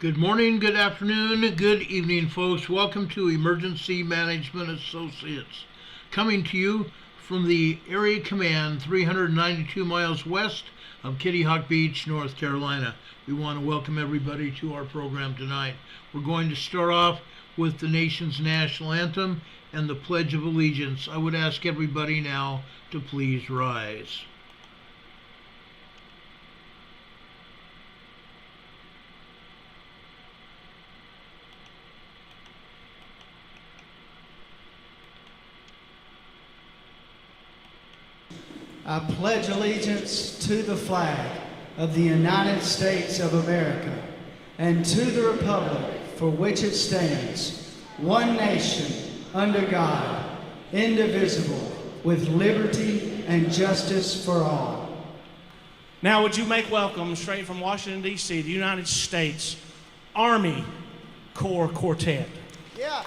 Good morning, good afternoon, good evening, folks. Welcome to Emergency Management Associates, coming to you from the Area Command 392 miles west of Kitty Hawk Beach, North Carolina. We want to welcome everybody to our program tonight. We're going to start off with the nation's national anthem and the Pledge of Allegiance. I would ask everybody now to please rise. I pledge allegiance to the flag of the United States of America and to the republic for which it stands, one nation, under God, indivisible, with liberty and justice for all. Now would you make welcome, straight from Washington, D.C., the United States Army Corps Quartet. Yeah.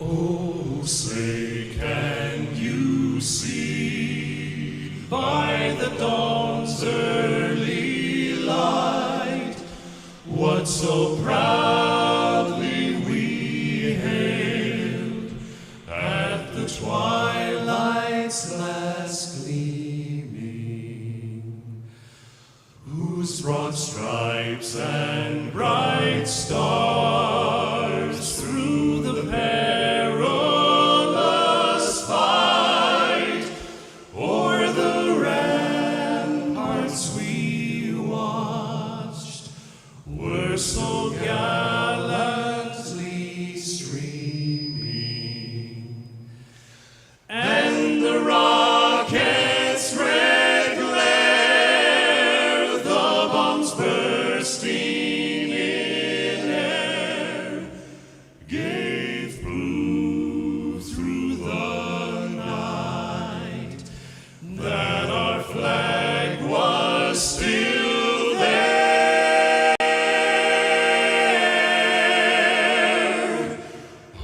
Oh, say, can you see by the dawn's early light what so proudly we hailed at the twilight's last gleaming, whose broad stripes and bright stars through the perilous fight o'er the ramparts we watched were so gallantly streaming, and the rockets' red glare, the bombs bursting in air, gave proof through the night that our flag was still there.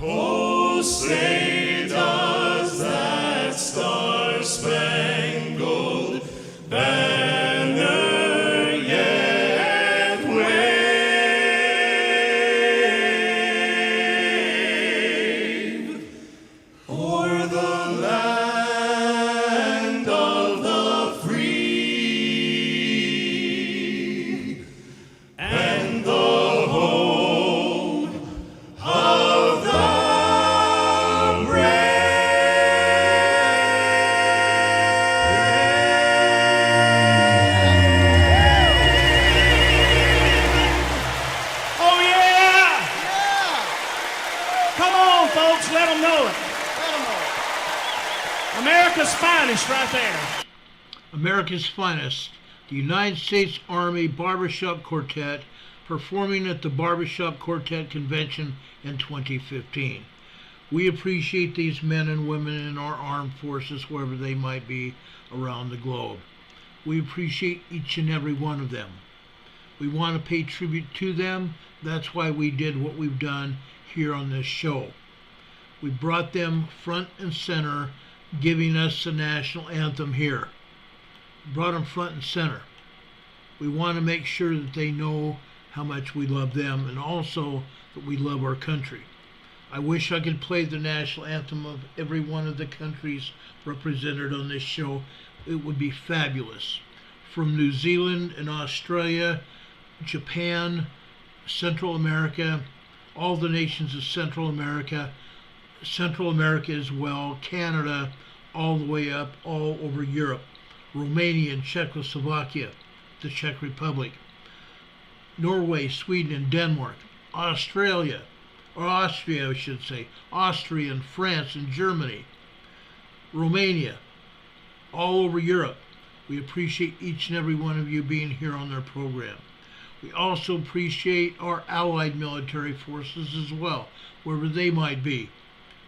Oh, say does that star-spangled banner yet wave o'er the land of the free and the home of the brave. Oh, yeah! Come on, folks, let them know it. America's finest right there. America's finest, the United States Army Barbershop Quartet, performing at the Barbershop Quartet Convention in 2015. We appreciate these men and women in our armed forces wherever they might be around the globe. We appreciate each and every one of them. We want to pay tribute to them. That's why we did what we've done here on this show. We brought them front and center, giving us the national anthem here. Brought them front and center. We want to make sure that they know how much we love them and also that we love our country. I wish I could play the national anthem of every one of the countries represented on this show. It would be fabulous. From New Zealand and Australia, Japan, Central America, all the nations of Central America as well, Canada, all the way up, all over Europe, Romania and Czechoslovakia, the Czech Republic, Norway, Sweden and Denmark, Austria, I should say, Austria and France and Germany, Romania, all over Europe. We appreciate each and every one of you being here on their program. We also appreciate our allied military forces as well, wherever they might be,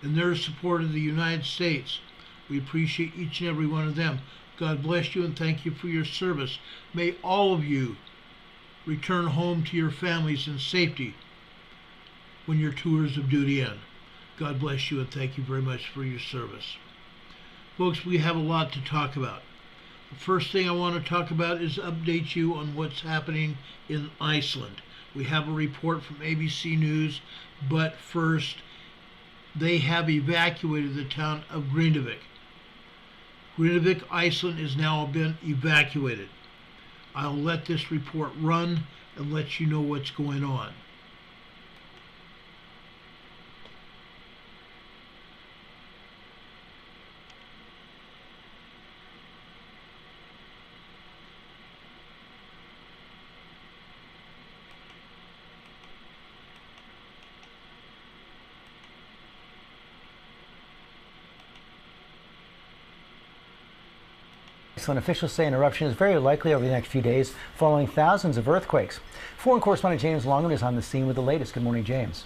and their support of the United States. We appreciate each and every one of them. God bless you and thank you for your service. May all of you return home to your families in safety when your tours of duty end. God bless you and thank you very much for your service. Folks, we have a lot to talk about. The first thing I want to talk about is update you on what's happening in Iceland. We have a report from ABC News, but first, they have evacuated the town of Grindavik. Grindavik, Iceland, has now been evacuated. I'll let this report run and let you know what's going on. Iceland officials say an eruption is very likely over the next few days following thousands of earthquakes. Foreign correspondent James Longman is on the scene with the latest. Good morning, James.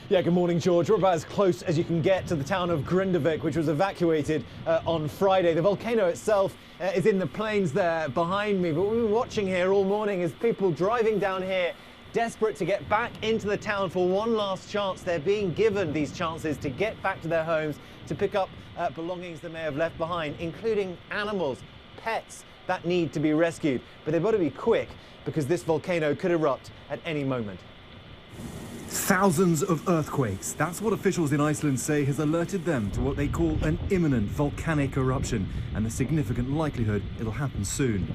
Yeah, good morning, George. We're about as close as you can get to the town of Grindavik, which was evacuated on Friday. The volcano itself is in the plains there behind me, but what we've been watching here all morning is people driving down here desperate to get back into the town for one last chance. They're being given these chances to get back to their homes, to pick up belongings they may have left behind, including animals, pets that need to be rescued. But they've got to be quick because this volcano could erupt at any moment. Thousands of earthquakes. That's what officials in Iceland say has alerted them to what they call an imminent volcanic eruption and the significant likelihood it'll happen soon.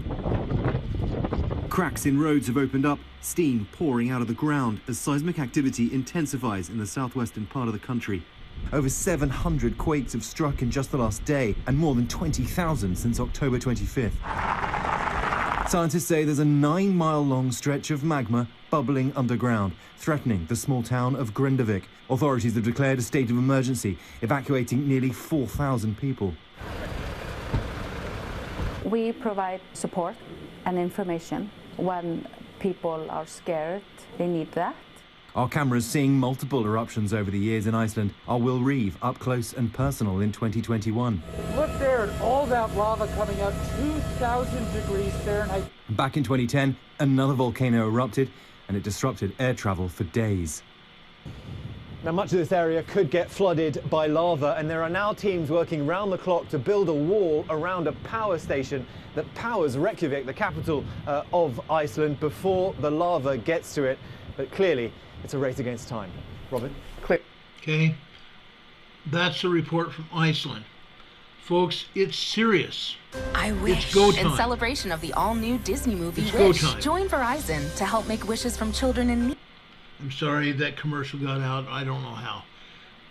Cracks in roads have opened up, steam pouring out of the ground as seismic activity intensifies in the southwestern part of the country. Over 700 quakes have struck in just the last day and more than 20,000 since October 25th. Scientists say there's a 9-mile-long stretch of magma bubbling underground, threatening the small town of Grindavik. Authorities have declared a state of emergency, evacuating nearly 4,000 people. We provide support and information when people are scared. They need that. Our cameras seeing multiple eruptions over the years in Iceland. Our Will Reeve up close and personal in 2021. Look there at all that lava coming out 2,000 degrees Fahrenheit. Back in 2010, another volcano erupted and it disrupted air travel for days. Now, much of this area could get flooded by lava, and there are now teams working round the clock to build a wall around a power station that powers Reykjavik, the capital of Iceland, before the lava gets to it. But clearly, it's a race against time. Robin? Okay, that's a report from Iceland. Folks, it's serious. I wish. It's go time. In celebration of the all-new Disney movie It's Wish, go time. join Verizon to help make wishes from children in need. I'm sorry that commercial got out. I don't know how.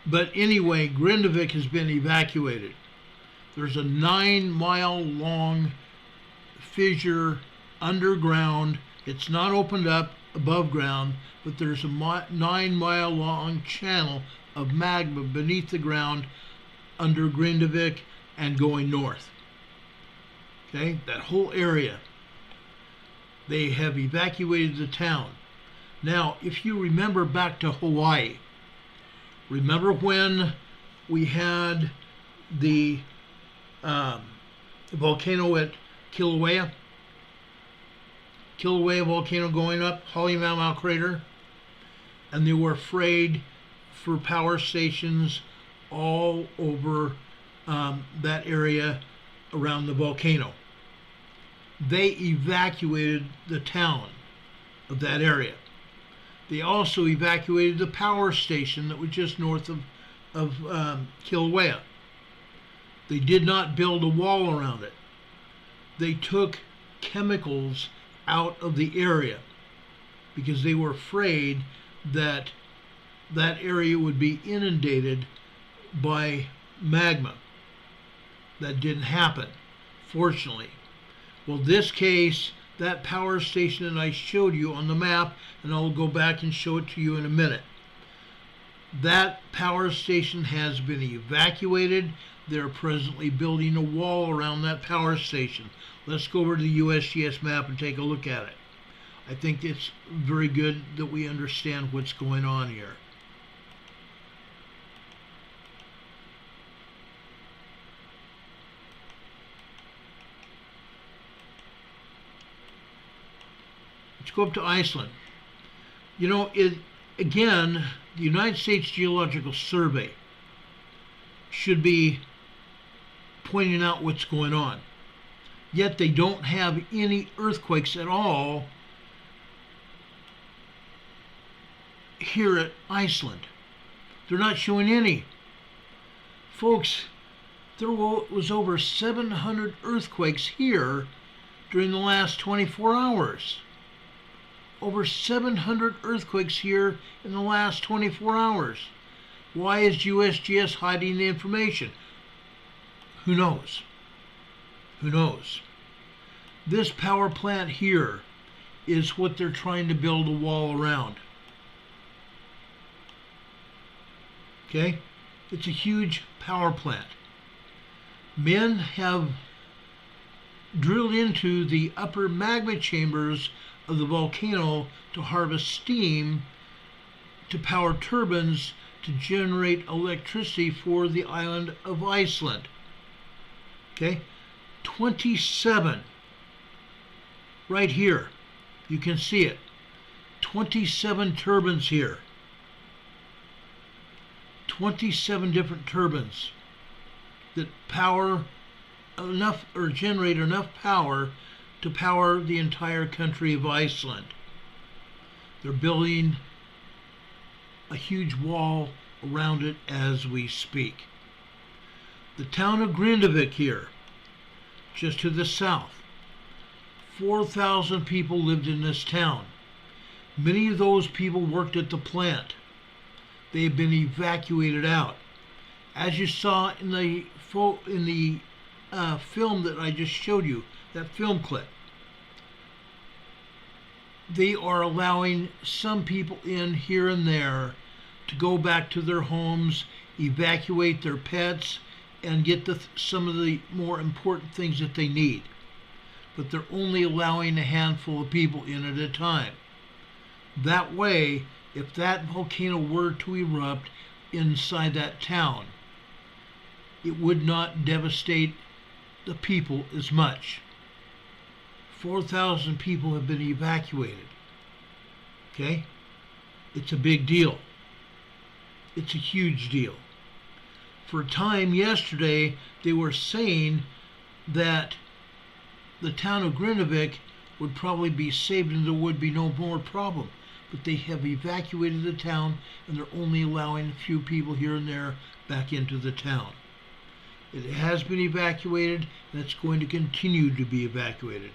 But anyway, Grindavik has been evacuated. There's a 9-mile-long fissure underground. It's not opened up above ground, but there's a 9-mile-long channel of magma beneath the ground under Grindavik and going north. Okay, that whole area. They have evacuated the town. Now, if you remember back to Hawaii, remember when we had the volcano at Kilauea? Kilauea volcano going up, Halemaumau crater, and they were afraid for power stations all over that area around the volcano. They evacuated the town of that area. They also evacuated the power station that was just north of Kilauea. They did not build a wall around it. They took chemicals out of the area because they were afraid that that area would be inundated by magma. That didn't happen, fortunately. Well, this case, that power station that I showed you on the map, and I'll go back and show it to you in a minute. That power station has been evacuated. They're presently building a wall around that power station. Let's go over to the USGS map and take a look at it. I think it's very good that we understand what's going on here. Let's go up to Iceland. You know, Again, the United States Geological Survey should be pointing out what's going on. Yet they don't have any earthquakes at all here at Iceland. They're not showing any. Folks, there was over 700 earthquakes here during the last 24 hours. Over 700 earthquakes here in the last 24 hours. Why is USGS hiding the information? Who knows? Who knows? This power plant here is what they're trying to build a wall around. Okay? It's a huge power plant. Men have drilled into the upper magma chambers of the volcano to harvest steam to power turbines to generate electricity for the island of Iceland. Okay? 27 right here. You can see it. 27 turbines here. 27 different turbines that power enough or generate enough power to power the entire country of Iceland. They're building a huge wall around it as we speak. The town of Grindavik here, just to the south, 4,000 people lived in this town. Many of those people worked at the plant. They have been evacuated out. As you saw in the film that I just showed you, that film clip, they are allowing some people in here and there to go back to their homes, evacuate their pets, and get some of the more important things that they need. But they're only allowing a handful of people in at a time. That way, if that volcano were to erupt inside that town, it would not devastate the people as much. 4,000 people have been evacuated. Okay? It's a big deal. It's a huge deal. For a time yesterday, they were saying that the town of Grindavik would probably be saved and there would be no more problem. But they have evacuated the town and they're only allowing a few people here and there back into the town. It has been evacuated and it's going to continue to be evacuated.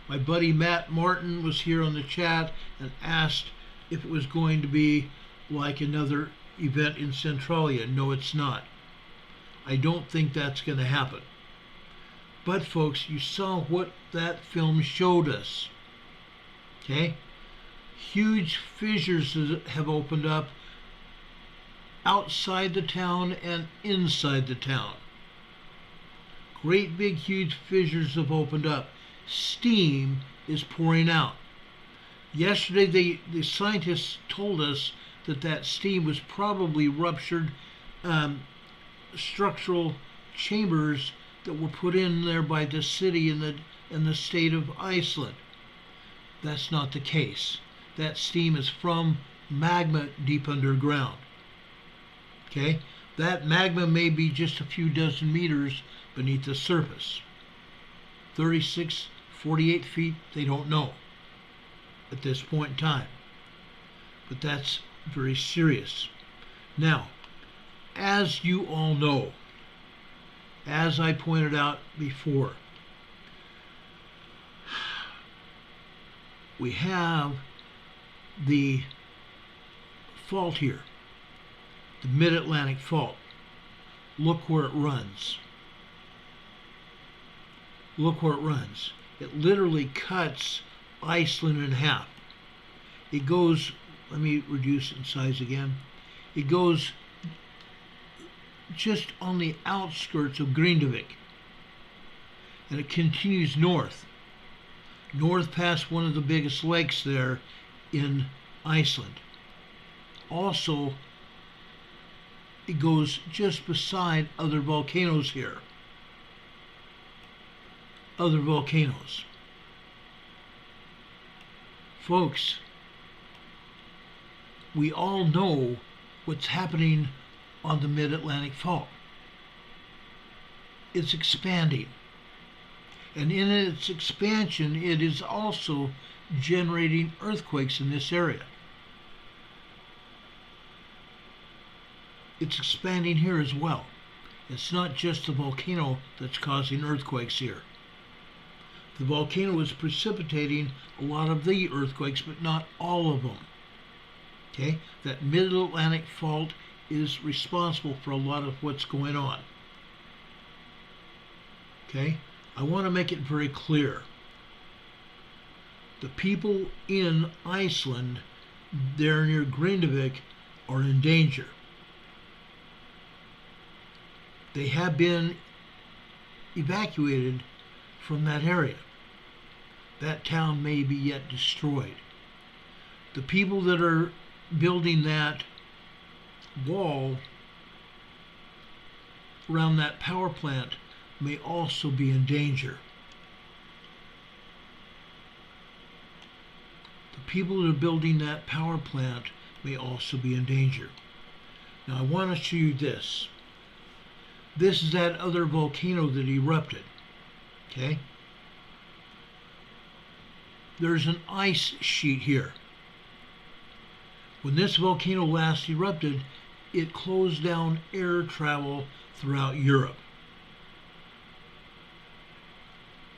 My buddy Matt Martin was here on the chat and asked if it was going to be like another event in Centralia. No, it's not. I don't think that's going to happen. But folks, you saw what that film showed us. Okay? Huge fissures have opened up outside the town and inside the town. Great big huge fissures have opened up. Steam is pouring out. Yesterday the scientists told us that steam was probably ruptured structural chambers that were put in there by the city and the state of Iceland. That's not the case. That steam is from magma deep underground. Okay? That magma may be just a few dozen meters beneath the surface. 36, 48 feet, they don't know at this point in time. But that's very serious. Now, as you all know, as I pointed out before, we have the fault here, the Mid-Atlantic Fault. Look where it runs. Look where it runs. It literally cuts Iceland in half. It goes, let me reduce it in size again. It goes just on the outskirts of Grindavik. And it continues north. North past one of the biggest lakes there in Iceland. Also, it goes just beside other volcanoes here. Other volcanoes. Folks, we all know what's happening on the Mid-Atlantic Fault. It's expanding. And in its expansion, it is also generating earthquakes in this area. It's expanding here as well. It's not just the volcano that's causing earthquakes here. The volcano is precipitating a lot of the earthquakes, but not all of them. Okay? That Mid-Atlantic Fault is responsible for a lot of what's going on. Okay? I want to make it very clear. The people in Iceland, there near Grindavik, are in danger. They have been evacuated from that area. That town may be yet destroyed. The people that are building that wall around that power plant may also be in danger. The people that are building that power plant may also be in danger. Now I want to show you this. This is that other volcano that erupted. Okay? There's an ice sheet here. When this volcano last erupted, it closed down air travel throughout Europe.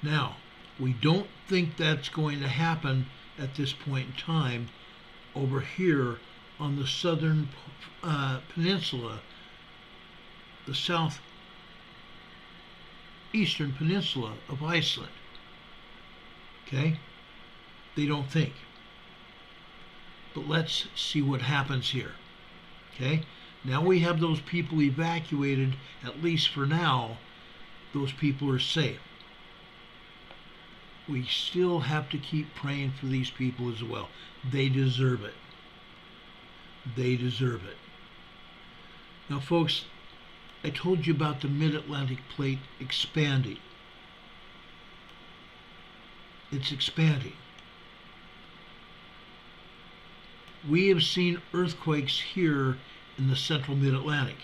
Now, we don't think that's going to happen at this point in time over here on the southern peninsula, the southeastern peninsula of Iceland. Okay? They don't think. But let's see what happens here. Okay? Now we have those people evacuated, at least for now, those people are safe. We still have to keep praying for these people as well. They deserve it. They deserve it. Now, folks, I told you about the Mid-Atlantic Plate expanding. It's expanding. We have seen earthquakes here in the central Mid-Atlantic,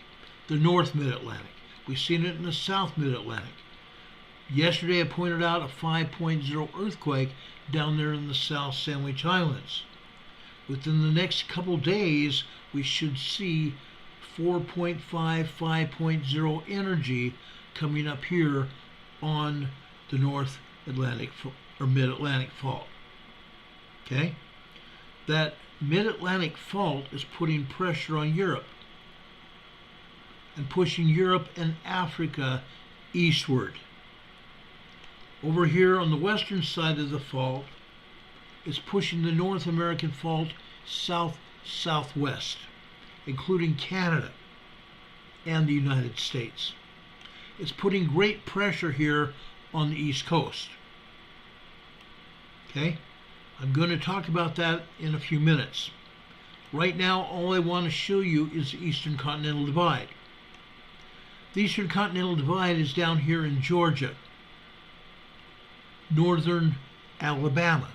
the North Mid-Atlantic. We've seen it in the South Mid-Atlantic. Yesterday I pointed out a 5.0 earthquake down there in the South Sandwich Islands. Within the next couple days, we should see 4.5, 5.0 energy coming up here on the North Atlantic or Mid-Atlantic Fault. Okay? That Mid-Atlantic Fault is putting pressure on Europe and pushing Europe and Africa eastward. Over here on the western side of the fault, it's pushing the North American Fault south-southwest, including Canada and the United States. It's putting great pressure here on the East Coast. Okay? I'm going to talk about that in a few minutes. Right now, all I want to show you is the Eastern Continental Divide. The Eastern Continental Divide is down here in Georgia, northern Alabama.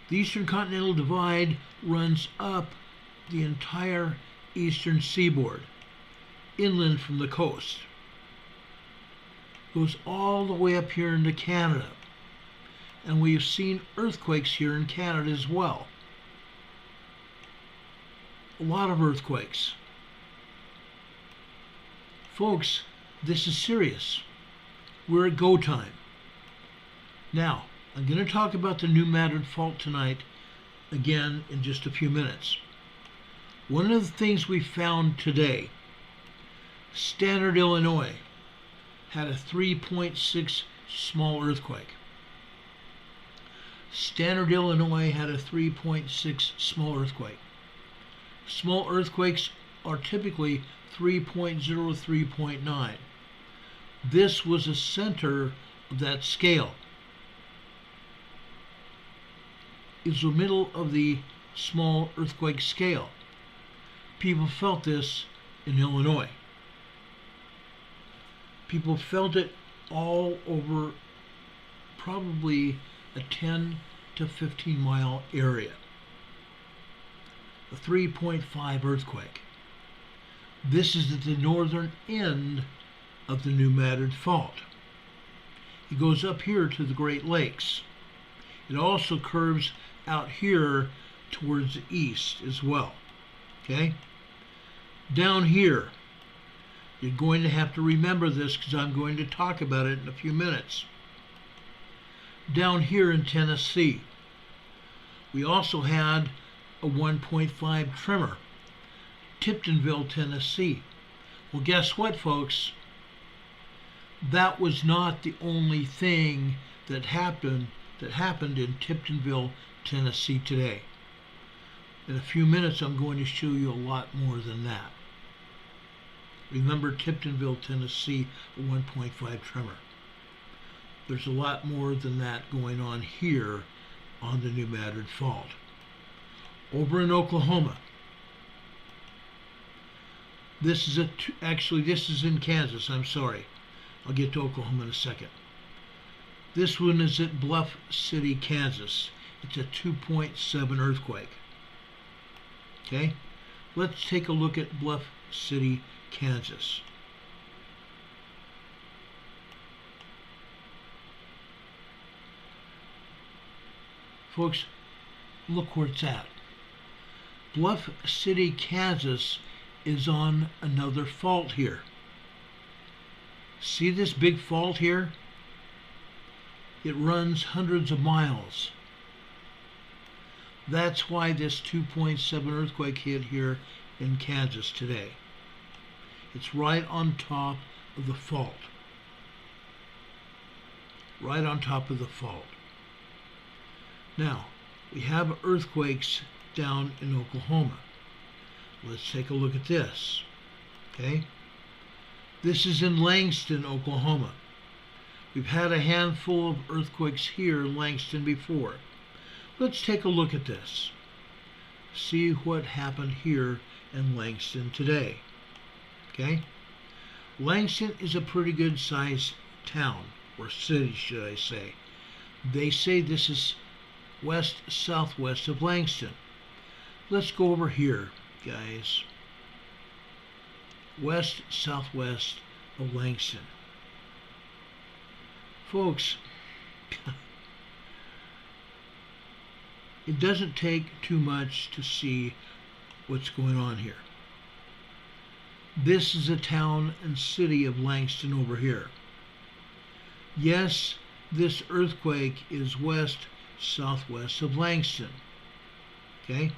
The Eastern Continental Divide runs up the entire eastern seaboard, inland from the coast. Goes all the way up here into Canada. And we've seen earthquakes here in Canada as well. A lot of earthquakes. Folks, this is serious. We're at go time. Now, I'm going to talk about the New Madrid Fault tonight again in just a few minutes. One of the things we found today, Standard, Illinois, had a 3.6 small earthquake. Standard, Illinois had a 3.6 small earthquake. Small earthquakes are typically 3.0, 3.9. This was a center of that scale. It's the middle of the small earthquake scale. People felt this in Illinois. People felt it all over probably a 10 to 15 mile area. a 3.5 earthquake. This is at the northern end of the New Madrid Fault. It goes up here to the Great Lakes. It also curves out here towards the east as well. Okay? Down here, you're going to have to remember this because I'm going to talk about it in a few minutes. Down here in Tennessee, we also had a 1.5 tremor, Tiptonville, Tennessee. Well, guess what, folks? That was not the only thing that happened in Tiptonville, Tennessee today. In a few minutes, I'm going to show you a lot more than that. Remember Tiptonville, Tennessee, a 1.5 tremor. There's a lot more than that going on here on the New Madrid Fault. Over in Oklahoma, this is in Kansas, I'm sorry. I'll get to Oklahoma in a second. This one is at Bluff City, Kansas. It's a 2.7 earthquake. Okay, let's take a look at Bluff City, Kansas. Folks, look where it's at. Bluff City, Kansas is on another fault here. See this big fault here? It runs hundreds of miles. That's why this 2.7 earthquake hit here in Kansas today. It's right on top of the fault. Right on top of the fault. Now, we have earthquakes down in Oklahoma. Let's take a look at this. Okay? This is in Langston, Oklahoma. We've had a handful of earthquakes here in Langston before. Let's take a look at this. See what happened here in Langston today. Okay? Langston is a pretty good sized town, or city, should I say. They say this is west-southwest of Langston. Let's go over here, guys. West-southwest of Langston. Folks, it doesn't take too much to see what's going on here. This is the town and city of Langston over here. Yes, this earthquake is west-southwest of Langston. Okay?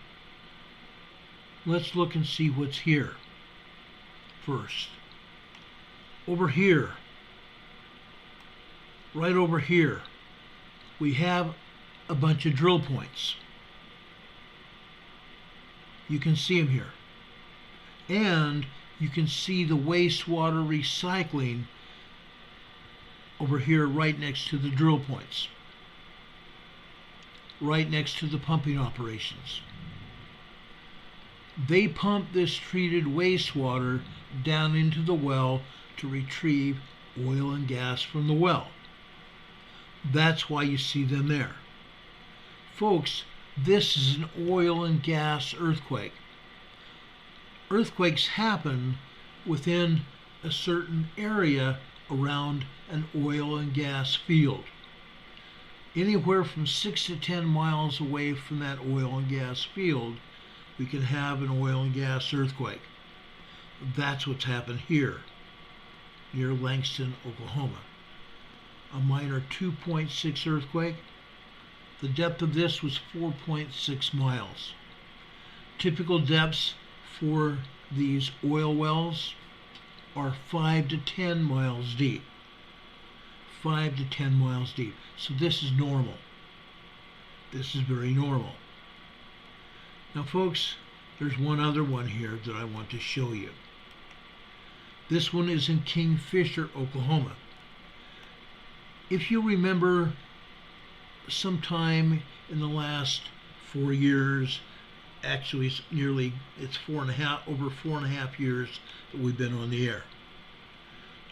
Let's look and see what's here first. Over here, right over here, we have a bunch of drill points. You can see them here. And you can see the wastewater recycling over here right next to the drill points. Right next to the pumping operations. They pump this treated wastewater down into the well to retrieve oil and gas from the well. That's why you see them there. Folks, this is an oil and gas earthquake. Earthquakes happen within a certain area around an oil and gas field. Anywhere from 6 to 10 miles away from that oil and gas field, we can have an oil and gas earthquake. That's what's happened here, near Langston, Oklahoma. A minor 2.6 earthquake. The depth of this was 4.6 miles. Typical depths for these oil wells are 5 to 10 miles deep. 5 to 10 miles deep. So this is normal. This is very normal. Now, folks, there's one other one here that I want to show you. This one is in Kingfisher, Oklahoma. If you remember, sometime in the last 4 years, actually it's over 4.5 years that we've been on the air.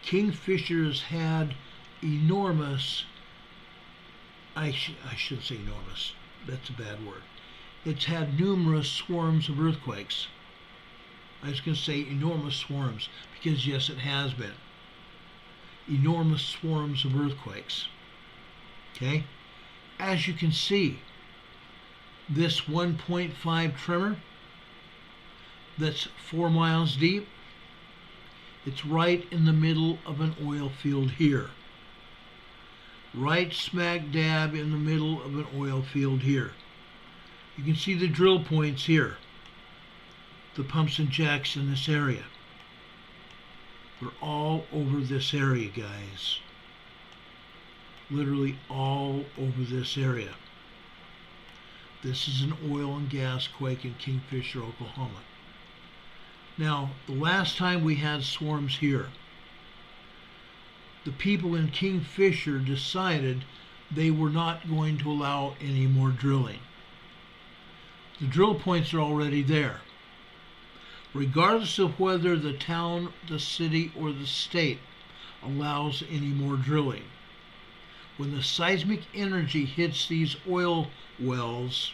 Kingfisher has had enormous, I shouldn't say enormous, that's a bad word. It's had numerous swarms of earthquakes. I was going to say enormous swarms, because yes, it has been. Enormous swarms of earthquakes. Okay? As you can see, this 1.5 tremor that's 4 miles deep, it's right in the middle of an oil field here. Right smack dab in the middle of an oil field here. You can see the drill points here. The pumps and jacks in this area. They're all over this area, guys. Literally all over this area. This is an oil and gas quake in Kingfisher, Oklahoma. Now, the last time we had swarms here, the people in Kingfisher decided they were not going to allow any more drilling. The drill points are already there. Regardless of whether the town, the city, or the state allows any more drilling, when the seismic energy hits these oil wells,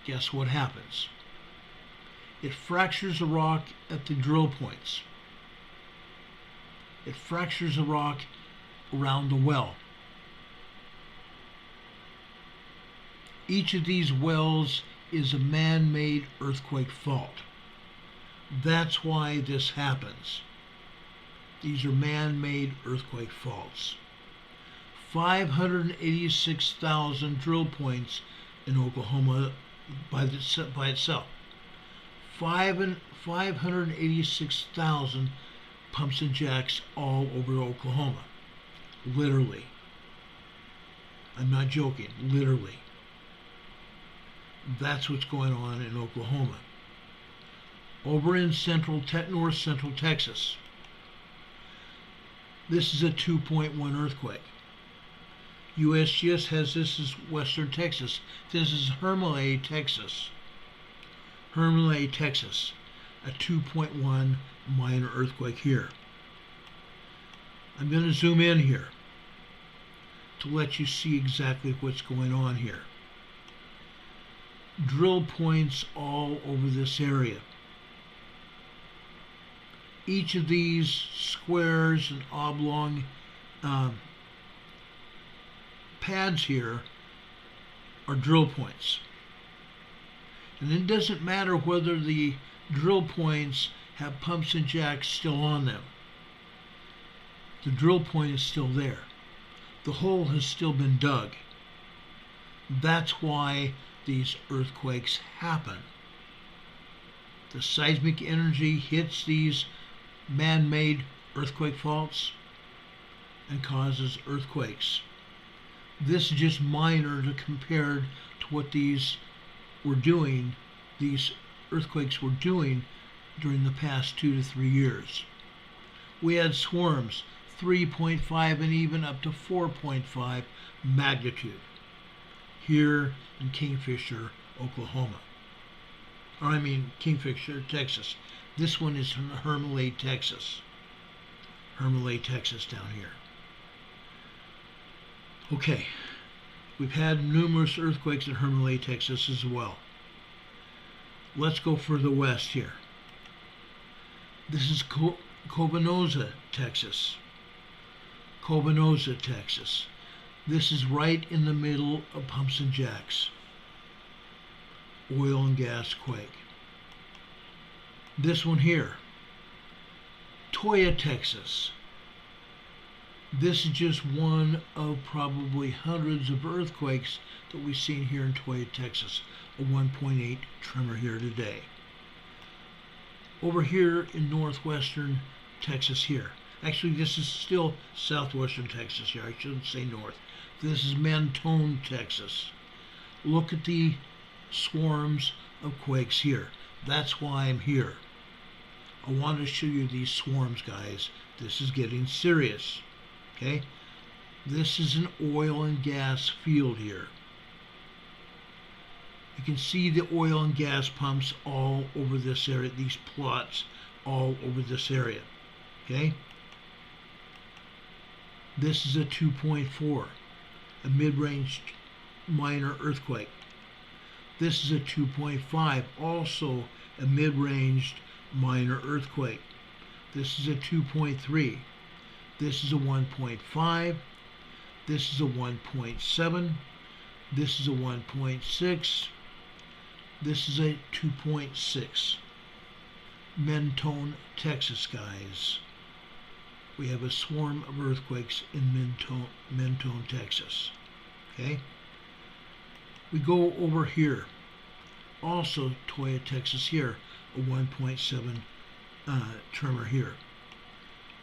guess what happens? It fractures the rock at the drill points. It fractures the rock around the well. Each of these wells is a man-made earthquake fault. That's why this happens. These are man-made earthquake faults. 586,000 drill points in Oklahoma by itself. 586,000 pumps and jacks all over Oklahoma. Literally. I'm not joking. Literally. That's what's going on in Oklahoma. Over in north central Texas, this is a 2.1 earthquake. USGS has this as western Texas. This is Hermele, Texas. Hermele, Texas. A 2.1 minor earthquake here. I'm going to zoom in here to let you see exactly what's going on here. Drill points all over this area. Each of these squares and oblong pads here are drill points. And it doesn't matter whether the drill points have pumps and jacks still on them. The drill point is still there. The hole has still been dug. That's why these earthquakes happen. The seismic energy hits these man-made earthquake faults and causes earthquakes. This is just minor compared to what these were doing, these earthquakes were doing during the past 2 to 3 years. We had swarms 3.5 and even up to 4.5 magnitude here in Kingfisher, Oklahoma. Kingfisher, Texas. This one is from Hermele, Texas. Hermele, Texas down here. Okay, we've had numerous earthquakes in Hermele, Texas as well. Let's go further west here. This is Covanosa, Texas. Covanosa, Texas. This is right in the middle of pumps and jacks. Oil and gas quake. This one here, Toyah, Texas. This is just one of probably hundreds of earthquakes that we've seen here in Toyah, Texas. A 1.8 tremor here today. Over here in northwestern Texas here. Actually, this is still southwestern Texas here. I shouldn't say north. This is Mentone, Texas. Look at the swarms of quakes here. That's why I'm here. I want to show you these swarms, guys. This is getting serious. Okay? This is an oil and gas field here. You can see the oil and gas pumps all over this area, these plots all over this area. Okay? This is a 2.4, a mid-range minor earthquake. This is a 2.5, also a mid-ranged minor earthquake. This is a 2.3. This is a 1.5. This is a 1.7. This is a 1.6. This is a 2.6. Mentone, Texas, guys. We have a swarm of earthquakes in Mentone, Texas. Okay? We go over here. Also, Toya, Texas here, a 1.7 tremor here.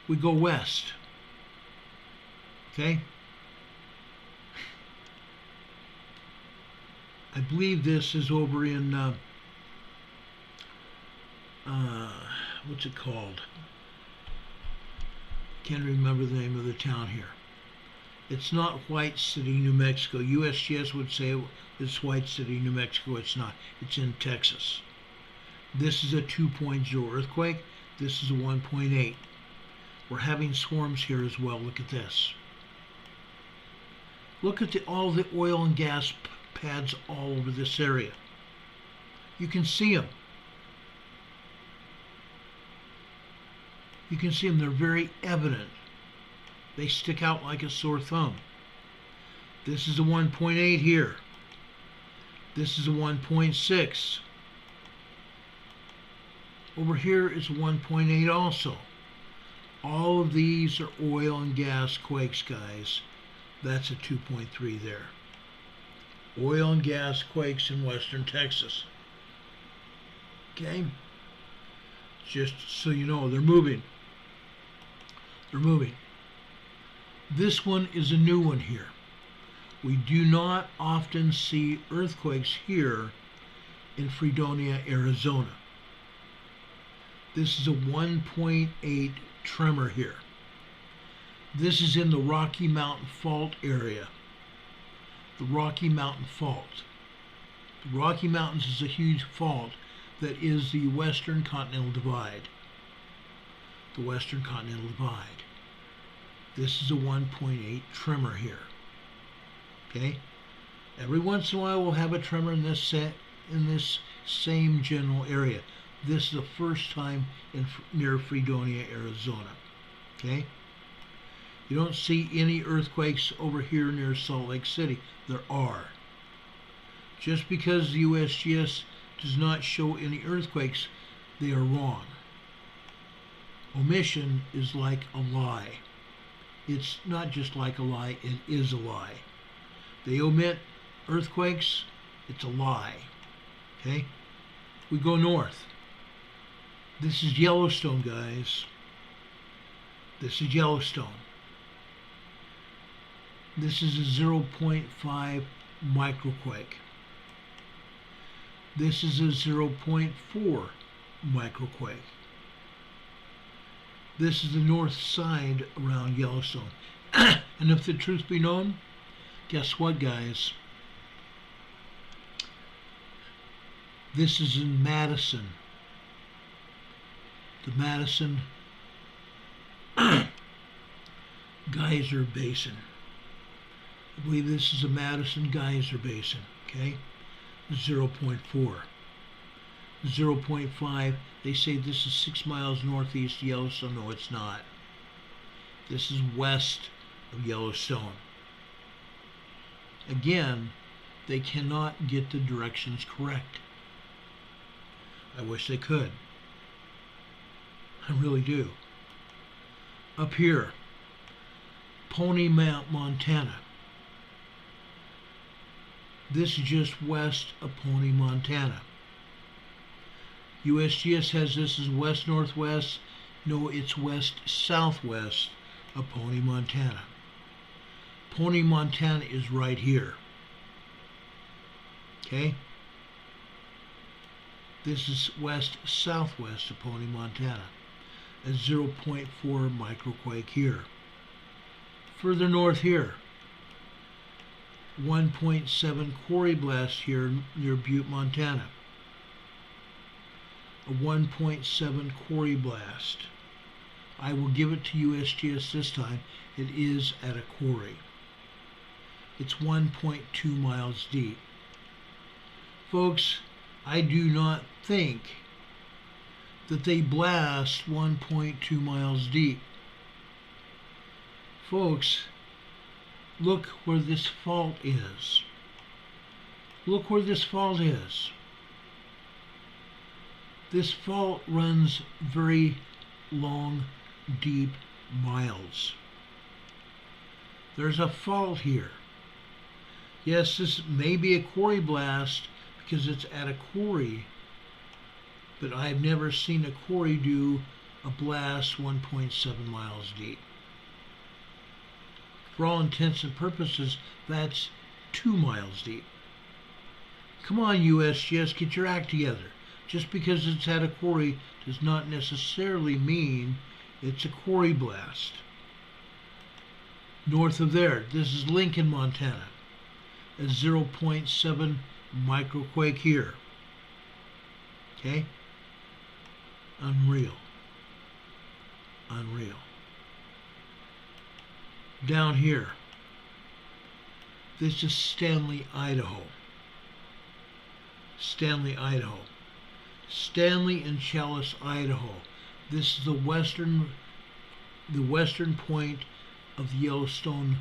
We go west. Okay? I believe this is over in, what's it called? Can't remember the name of the town here. It's not White City, New Mexico. USGS would say it's White City, New Mexico. It's not. It's in Texas. This is a 2.0 earthquake. This is a 1.8. We're having swarms here as well. Look at this. Look at all the oil and gas pads all over this area. You can see them. You can see them. They're very evident. They stick out like a sore thumb. This is a 1.8 here. This is a 1.6. Over here is a 1.8 also. All of these are oil and gas quakes, guys. That's a 2.3 there. Oil and gas quakes in western Texas. Okay? Just so you know, they're moving. They're moving. This one is a new one here. We do not often see earthquakes here in Fredonia, Arizona. This is a 1.8 tremor here. This is in the Rocky Mountain Fault area. The Rocky Mountain Fault. The Rocky Mountains is a huge fault that is the Western Continental Divide. The Western Continental Divide. This is a 1.8 tremor here. Okay? Every once in a while we'll have a tremor in this same general area. This is the first time near Fredonia, Arizona. Okay? You don't see any earthquakes over here near Salt Lake City. There are. Just because the USGS does not show any earthquakes, they are wrong. Omission is like a lie. It's not just like a lie, it is a lie. They omit earthquakes, it's a lie. Okay? We go north. This is Yellowstone, guys. This is Yellowstone. This is a 0.5 microquake. This is a 0.4 microquake. This is the north side around Yellowstone. And if the truth be known, guess what, guys? This is in Madison. The Madison Geyser Basin. I believe this is a Madison Geyser Basin, okay? 0.4. 0.5, they say this is 6 miles northeast of Yellowstone. No, it's not. This is west of Yellowstone. Again, they cannot get the directions correct. I wish they could. I really do. Up here, Pony Mount, Montana. This is just west of Pony, Montana. USGS has this as west-northwest. No, it's west-southwest of Pony, Montana. Pony, Montana is right here. Okay? This is west-southwest of Pony, Montana. A 0.4 microquake here. Further north here, 1.7 quarry blast here near Butte, Montana. A 1.7 quarry blast. I will give it to USGS this time. It is at a quarry. It's 1.2 miles deep. Folks, I do not think that they blast 1.2 miles deep. Folks, look where this fault is. Look where this fault is. This fault runs very long, deep miles. There's a fault here. Yes, this may be a quarry blast because it's at a quarry, but I've never seen a quarry do a blast 1.7 miles deep. For all intents and purposes, that's 2 miles deep. Come on, USGS, get your act together. Just because it's at a quarry does not necessarily mean it's a quarry blast. North of there, this is Lincoln, Montana. A 0.7 microquake here. Okay? Unreal. Unreal. Down here, this is Stanley, Idaho. Stanley, Idaho. Stanley and Challis, Idaho. This is the western point of the Yellowstone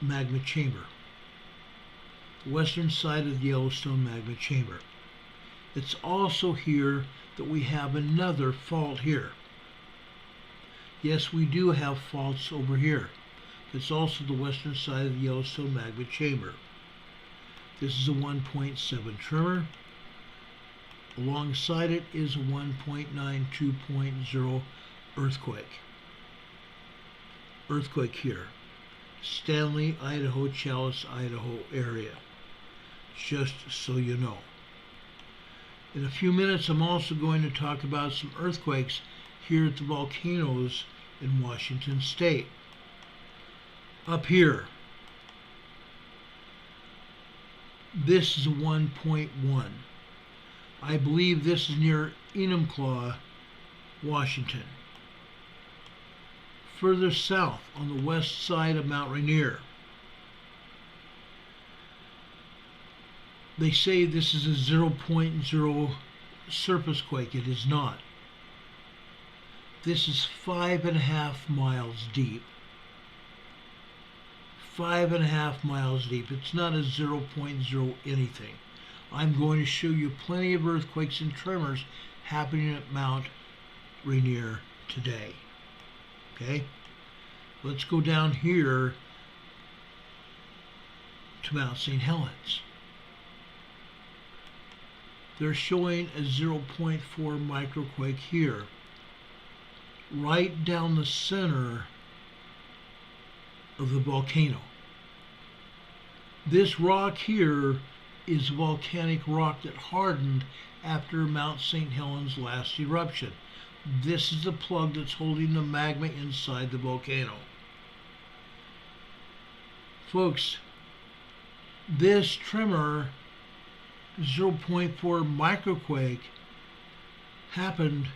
magma chamber. The western side of the Yellowstone magma chamber. It's also here that we have another fault here. Yes, we do have faults over here. It's also the western side of the Yellowstone magma chamber. This is a 1.7 tremor. Alongside it is a 1.92.0 earthquake. Earthquake here. Stanley, Idaho, Challis, Idaho area. Just so you know. In a few minutes, I'm also going to talk about some earthquakes here at the volcanoes in Washington State. Up here, this is a 1.1. I believe this is near Enumclaw, Washington. Further south on the west side of Mount Rainier, they say this is a 0.0 surface quake. It is not. This is 5.5 miles deep. 5.5 miles deep. It's not a 0.0 anything. I'm going to show you plenty of earthquakes and tremors happening at Mount Rainier today. Okay? Let's go down here to Mount St. Helens. They're showing a 0.4 microquake here, right down the center of the volcano. This rock here is volcanic rock that hardened after Mount St. Helens' last eruption. This is the plug that's holding the magma inside the volcano. Folks, this tremor, 0.4 microquake, happened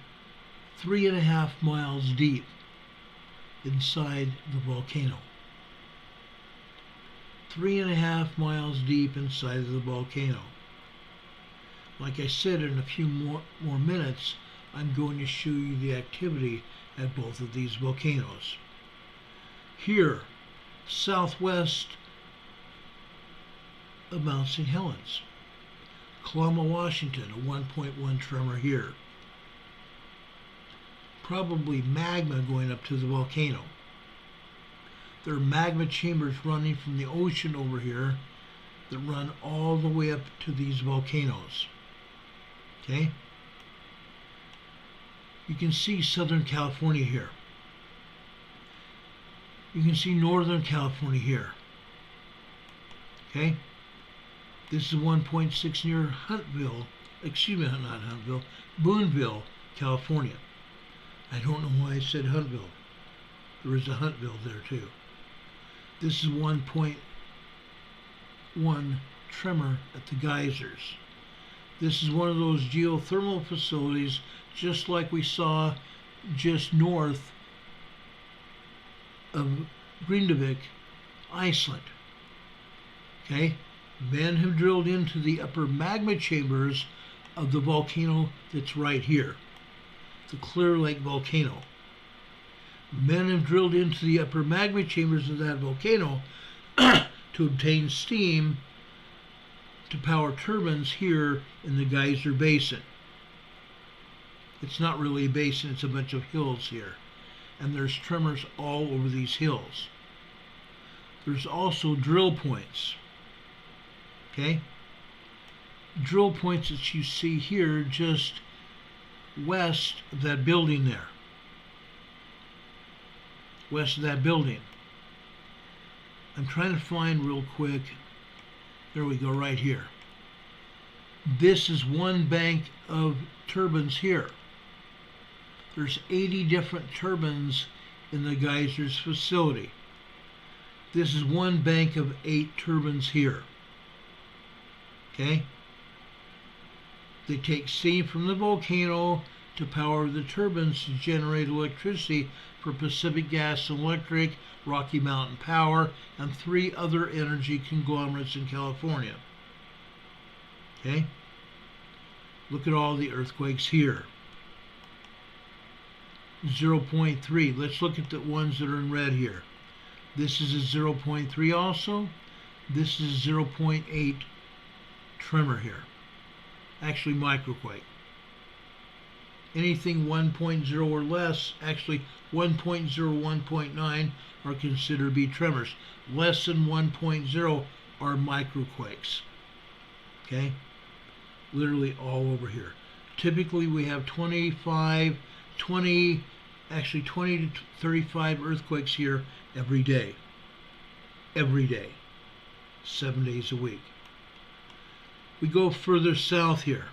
3.5 miles deep inside the volcano. 3.5 miles deep inside of the volcano. Like I said, in a few more minutes, I'm going to show you the activity at both of these volcanoes. Here, southwest of Mount St. Helens. Coloma, Washington, a 1.1 tremor here. Probably magma going up to the volcano. There are magma chambers running from the ocean over here that run all the way up to these volcanoes. Okay? You can see Southern California here. You can see Northern California here. Okay? This is 1.6 near Huntville, excuse me, not Huntville, Boonville, California. I don't know why I said Huntville. There is a Huntville there too. This is 1.1 tremor at the geysers. This is one of those geothermal facilities just like we saw just north of Grindavik, Iceland. Okay? Men have drilled into the upper magma chambers of the volcano that's right here, the Clear Lake volcano. Men have drilled into the upper magma chambers of that volcano to obtain steam to power turbines here in the Geyser Basin. It's not really a basin, it's a bunch of hills here. And there's tremors all over these hills. There's also drill points. Okay? Drill points that you see here just west of that building there. West of that building. I'm trying to find real quick. There we go, right here. This is one bank of turbines here. There's 80 different turbines in the geysers facility. This is one bank of 8 turbines here. Okay? They take steam from the volcano to power the turbines to generate electricity for Pacific Gas and Electric, Rocky Mountain Power, and 3 other energy conglomerates in California. Okay? Look at all the earthquakes here. 0.3. Let's look at the ones that are in red here. This is a 0.3 also. This is 0.8 tremor here. Actually microquake. Anything 1.0 or less, actually 1.0, 1.9 are considered to be tremors. Less than 1.0 are microquakes. Okay? Literally all over here. Typically we have 20 to 35 earthquakes here every day. Every day. 7 days a week. We go further south here.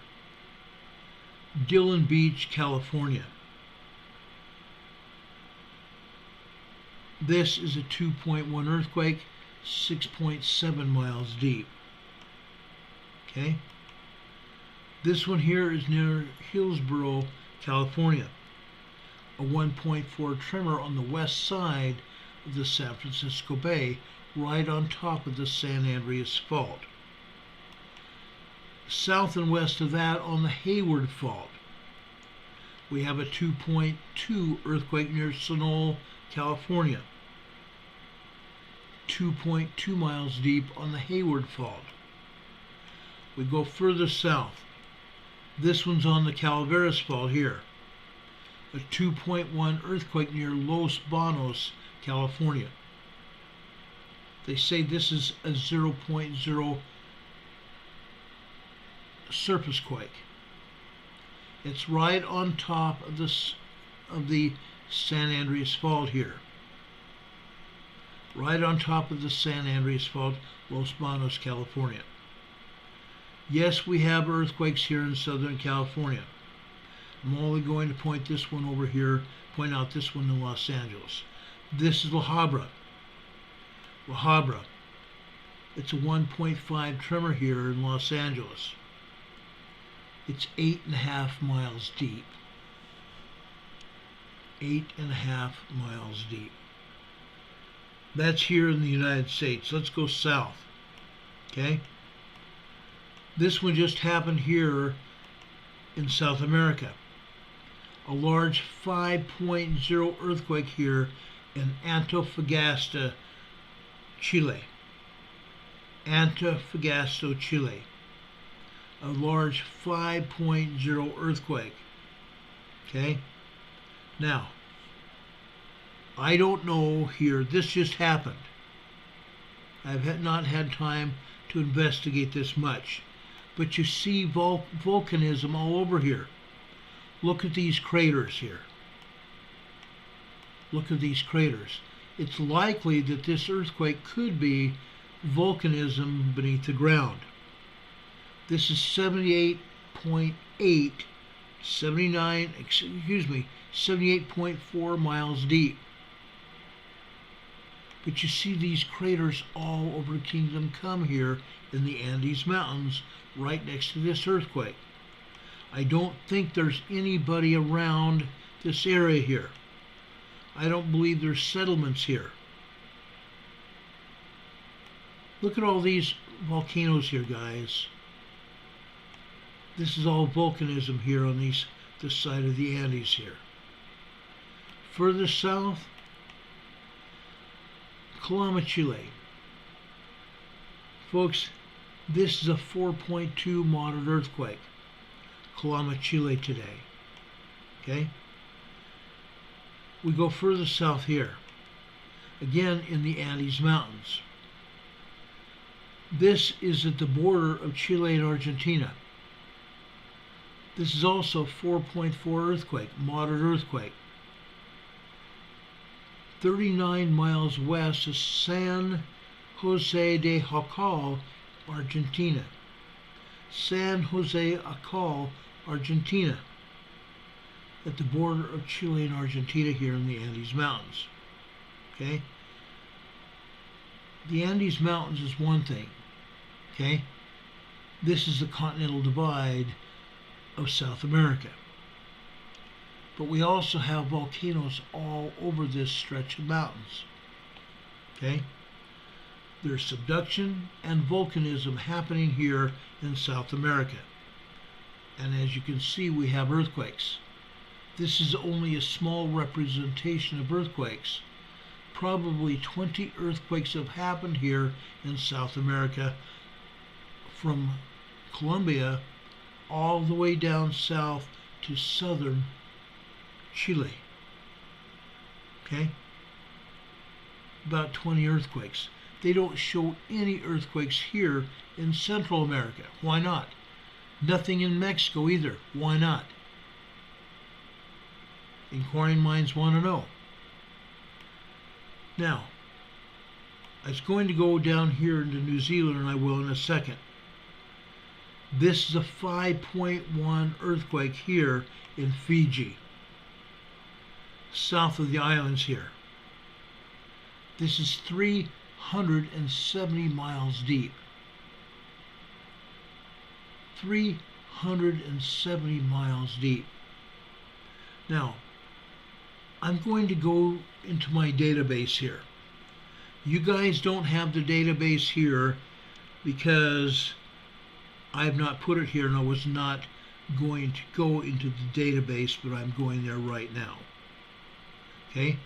Dillon Beach, California. This is a 2.1 earthquake, 6.7 miles deep. Okay? This one here is near Hillsborough, California. A 1.4 tremor on the west side of the San Francisco Bay, right on top of the San Andreas Fault. South and west of that on the Hayward Fault, we have a 2.2 earthquake near Sonol, California. 2.2 miles deep on the Hayward Fault. We go further south. This one's on the Calaveras Fault here. A 2.1 earthquake near Los Banos, California. They say this is a 0.0 surface quake. It's right on top of the San Andreas Fault here. Right on top of the San Andreas Fault, Los Banos, California. Yes, we have earthquakes here in Southern California. I'm only going to point this one over here, point out this one in Los Angeles. This is La Habra. La Habra. It's a 1.5 tremor here in Los Angeles. It's 8.5 miles deep. 8.5 miles deep. That's here in the United States. Let's go south. Okay? This one just happened here in South America. A large 5.0 earthquake here in Antofagasta, Chile. Antofagasta, Chile. A large 5.0 earthquake. Okay? Now, I don't know here, this just happened. I've not had time to investigate this much. But you see volcanism all over here. Look at these craters here. Look at these craters. It's likely that this earthquake could be volcanism beneath the ground. This is 78.4 miles deep. But you see these craters all over Kingdom Come here in the Andes Mountains, right next to this earthquake. I don't think there's anybody around this area here. I don't believe there's settlements here. Look at all these volcanoes here, guys. This is all volcanism here on this side of the Andes here. Further south, Calama, Chile. Folks, this is a 4.2 moderate earthquake. Calama, Chile today. Okay? We go further south here. Again in the Andes Mountains. This is at the border of Chile and Argentina. This is also 4.4 earthquake, moderate earthquake. 39 miles west of San Jose de Jacal, Argentina. San Jose Jacal, Argentina. At the border of Chile and Argentina here in the Andes Mountains. Okay? The Andes Mountains is one thing. Okay? This is the continental divide of South America. But we also have volcanoes all over this stretch of mountains. Okay? There's subduction and volcanism happening here in South America. And as you can see, we have earthquakes. This is only a small representation of earthquakes. Probably 20 earthquakes have happened here in South America, from Colombia all the way down south to southern Chile. Okay? About 20 earthquakes. They don't show any earthquakes here in Central America. Why not? Nothing in Mexico either. Why not? Inquiring minds want to know. Now, I was going to go down here into New Zealand, and I will in a second. This is a 5.1 earthquake here in Fiji, south of the islands here. This is 370 miles deep. 370 miles deep. Now, I'm going to go into my database here. You guys don't have the database here because I have not put it here, and I was not going to go into the database, but I'm going there right now. Okay?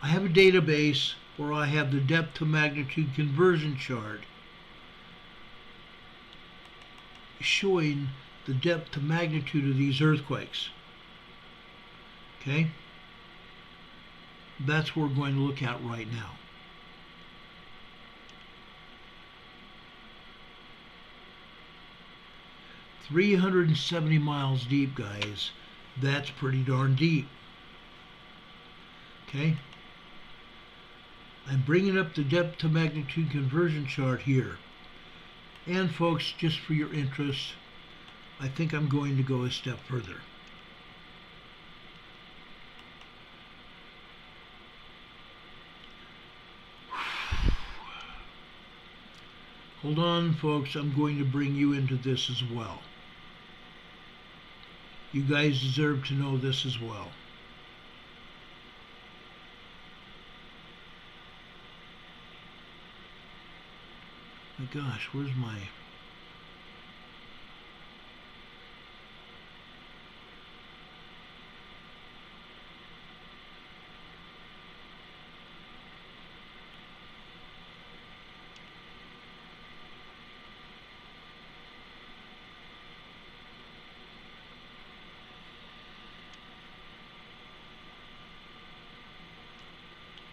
I have a database where I have the depth to magnitude conversion chart showing the depth to magnitude of these earthquakes. Okay? That's what we're going to look at right now. "370 miles deep, guys. That's pretty darn deep. Okay? I'm bringing up the depth to magnitude conversion chart here. And folks, just for your interest, I think I'm going to go a step further. Hold on, folks. I'm going to bring you into this as well. You guys deserve to know this as well. My gosh, where's my...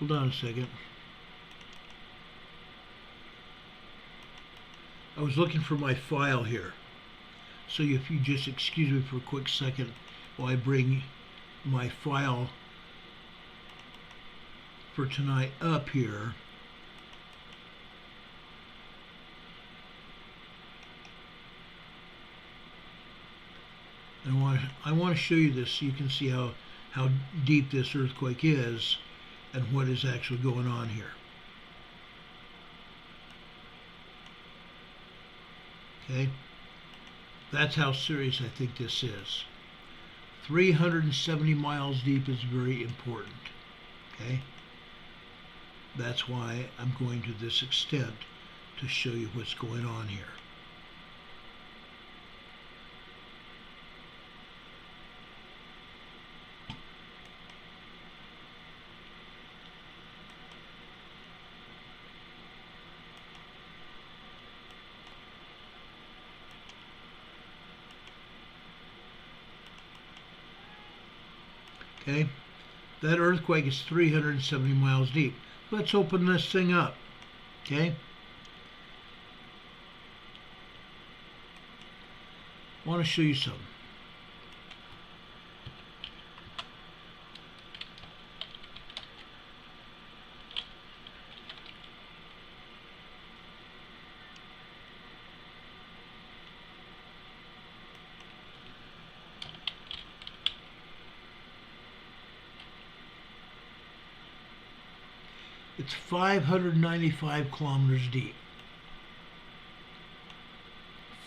Hold on a second. I was looking for my file here. So if you just excuse me for a quick second while I bring my file for tonight up here. I want to show you this so you can see how deep this earthquake is and what is actually going on here. Okay, that's how serious I think this is. 370 miles deep is very important. Okay, that's why I'm going to this extent to show you what's going on here. Okay, that earthquake is 370 miles deep. Let's open this thing up. Okay, I want to show you something. It's 595 kilometers deep.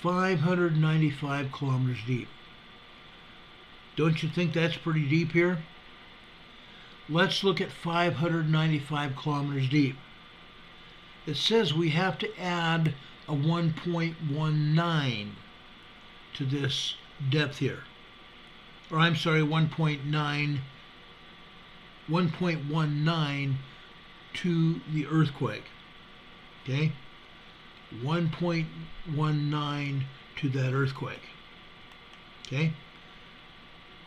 595 kilometers deep. Don't you think that's pretty deep here? Let's look at 595 kilometers deep. It says we have to add a 1.19 to this depth here. Or I'm sorry, 1.19 to the earthquake. Okay? 1.19 to that earthquake. Okay?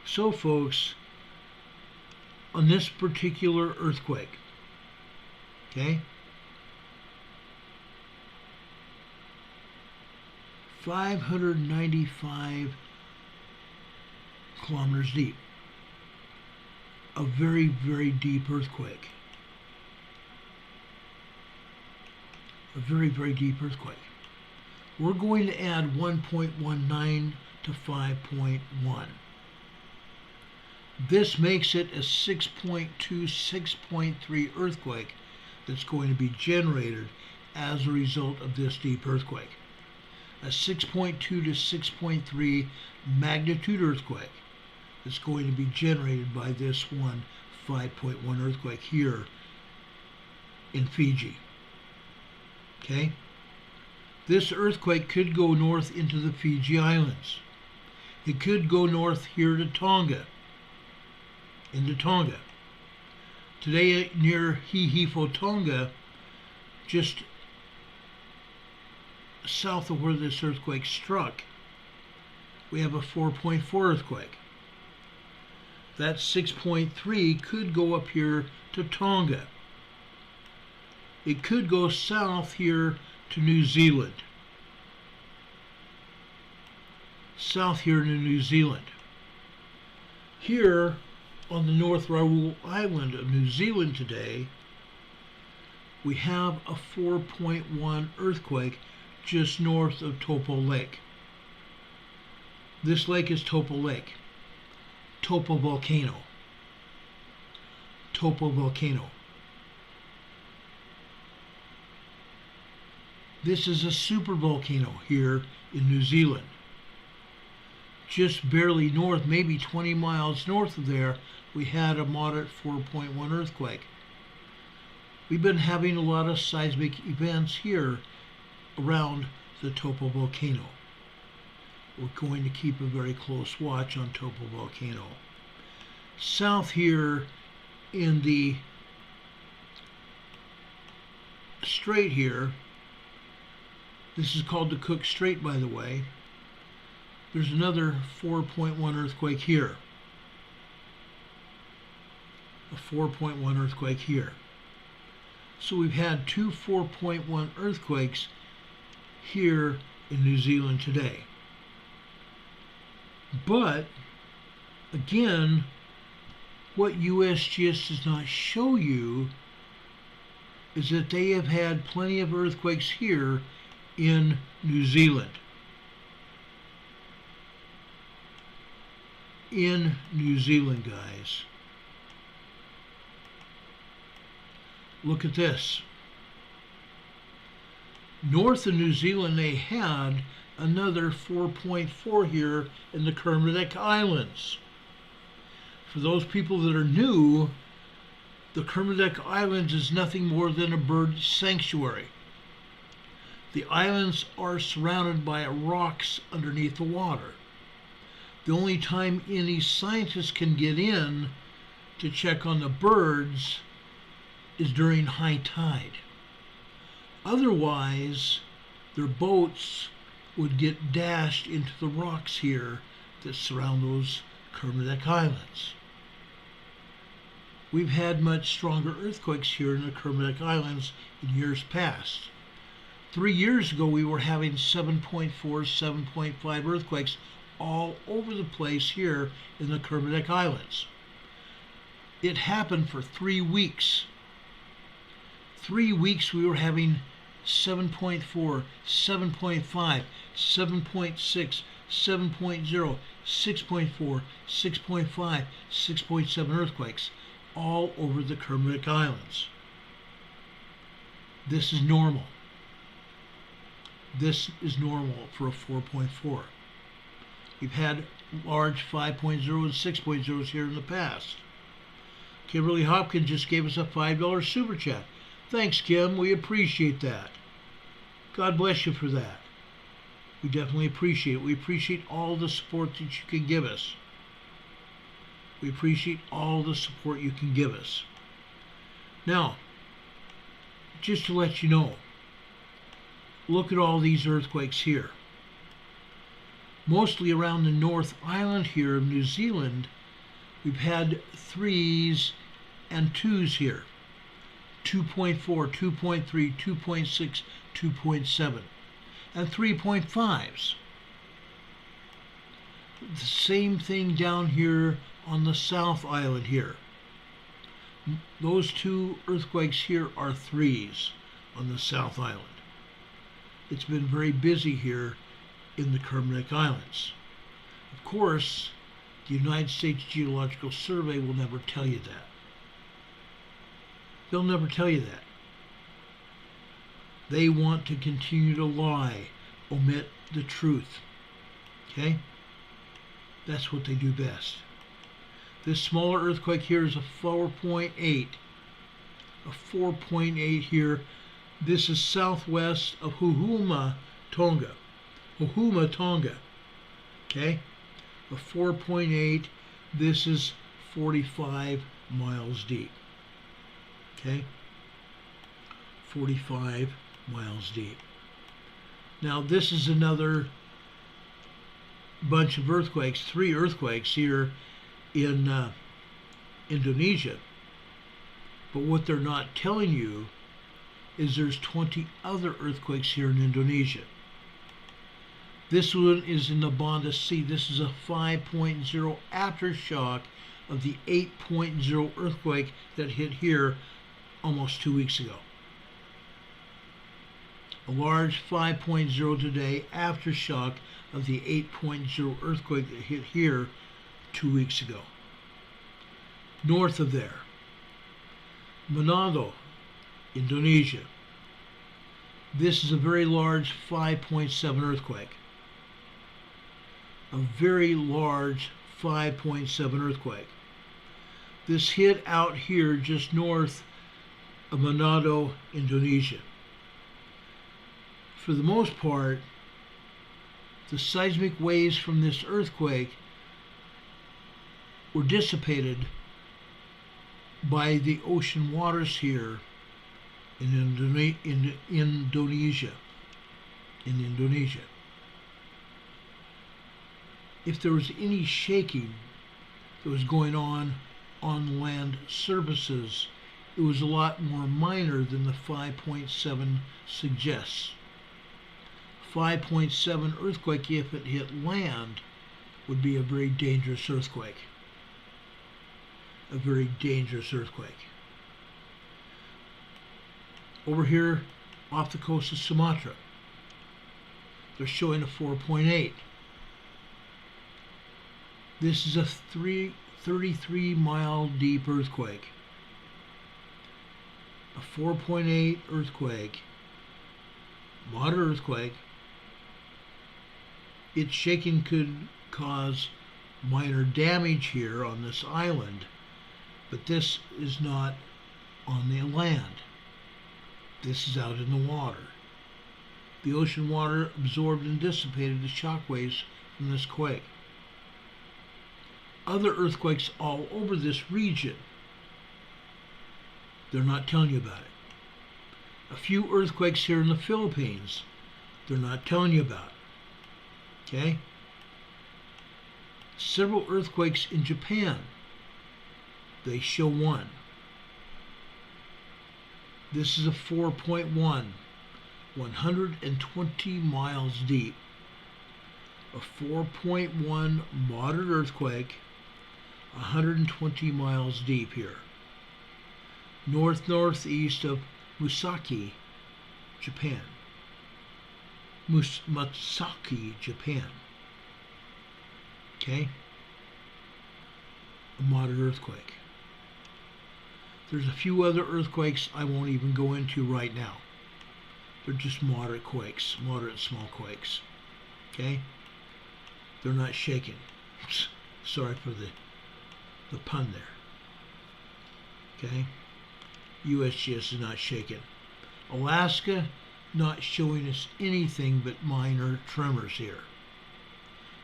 So folks, on this particular earthquake, okay, 595 kilometers deep. A very, very deep earthquake. A very, very deep earthquake. We're going to add 1.19 to 5.1. This makes it a 6.2, 6.3 earthquake that's going to be generated as a result of this deep earthquake. A 6.2 to 6.3 magnitude earthquake that's going to be generated by this one 5.1 earthquake here in Fiji. Okay? This earthquake could go north into the Fiji Islands. It could go north here to Tonga, into Tonga. Today near Hihifo, Tonga, just south of where this earthquake struck, we have a 4.4 earthquake. That 6.3 could go up here to Tonga. It could go south here to New Zealand. South here to New Zealand. Here on the North Raoul Island of New Zealand today, we have a 4.1 earthquake just north of Taupo Lake. This lake is Taupo Lake. Taupo volcano. Taupo volcano. This is a supervolcano here in New Zealand. Just barely north, maybe 20 miles north of there, we had a moderate 4.1 earthquake. We've been having a lot of seismic events here around the Taupo volcano. We're going to keep a very close watch on Taupo volcano. South here in the strait here, this is called the Cook Strait, by the way, there's another 4.1 earthquake here. A 4.1 earthquake here. So we've had two 4.1 earthquakes here in New Zealand today. But, again, what USGS does not show you is that they have had plenty of earthquakes here in New Zealand. In New Zealand, guys. Look at this. North of New Zealand, they had another 4.4 here in the Kermadec Islands. For those people that are new, the Kermadec Islands is nothing more than a bird sanctuary. The islands are surrounded by rocks underneath the water. The only time any scientists can get in to check on the birds is during high tide. Otherwise, their boats would get dashed into the rocks here that surround those Kermadec Islands. We've had much stronger earthquakes here in the Kermadec Islands in years past. 3 years ago, we were having 7.4, 7.5 earthquakes all over the place here in the Kermadec Islands. It happened for 3 weeks. 3 weeks we were having 7.4, 7.5, 7.6, 7.0, 6.4, 6.5, 6.7 earthquakes all over the Kermadec Islands. This is normal. This is normal for a 4.4. We've had large 5.0 and 6.0s here in the past. Kimberly Hopkins just gave us a $5 super chat. Thanks, Kim. We appreciate that. God bless you for that. We definitely appreciate it. We appreciate all the support that you can give us. We appreciate all the support you can give us. Now, just to let you know, look at all these earthquakes here. Mostly around the North Island here of New Zealand, we've had 3s and 2s here. 2.4, 2.3, 2.6, 2.7, and 3.5s. The same thing down here on the South Island here. Those 2 earthquakes here are 3s on the South Island. It's been very busy here in the Kermadec Islands. Of course, the United States Geological Survey will never tell you that. They'll never tell you that. They want to continue to lie, omit the truth. Okay? That's what they do best. This smaller earthquake here is a 4.8. A 4.8 here. This is southwest of Hohuma, Tonga. Hohuma, Tonga. Okay? A 4.8. This is 45 miles deep. Okay? 45 miles deep. Now this is another bunch of earthquakes, 3 earthquakes here in Indonesia. But what they're not telling you is there's 20 other earthquakes here in Indonesia. This one is in the Banda Sea. This is a 5.0 aftershock of the 8.0 earthquake that hit here almost 2 weeks ago. A large 5.0 today aftershock of the 8.0 earthquake that hit here 2 weeks ago. North of there, Manado, Indonesia. This is a very large 5.7 earthquake. A very large 5.7 earthquake. This hit out here just north of Manado, Indonesia. For the most part, the seismic waves from this earthquake were dissipated by the ocean waters here in Indonesia. If there was any shaking that was going on land surfaces, it was a lot more minor than the 5.7 suggests. 5.7 earthquake, if it hit land, would be a very dangerous earthquake. A very dangerous earthquake. Over here off the coast of Sumatra, they're showing a 4.8. This is a 33 mile deep earthquake. A 4.8 earthquake, moderate earthquake. Its shaking could cause minor damage here on this island, but this is not on the land. This is out in the water. The ocean water absorbed and dissipated the shock waves from this quake. Other earthquakes all over this region, they're not telling you about it. A few earthquakes here in the Philippines, they're not telling you about. Okay? Several earthquakes in Japan, they show one. This is a 4.1, 120 miles deep. A 4.1 moderate earthquake, 120 miles deep here. Northeast of Musaki, Japan. Musaki, Japan. Okay? A moderate earthquake. There's a few other earthquakes I won't even go into right now. They're just moderate quakes, moderate small quakes. Okay? They're not shaking. Sorry for the pun there. Okay? USGS is not shaking. Alaska, not showing us anything but minor tremors here.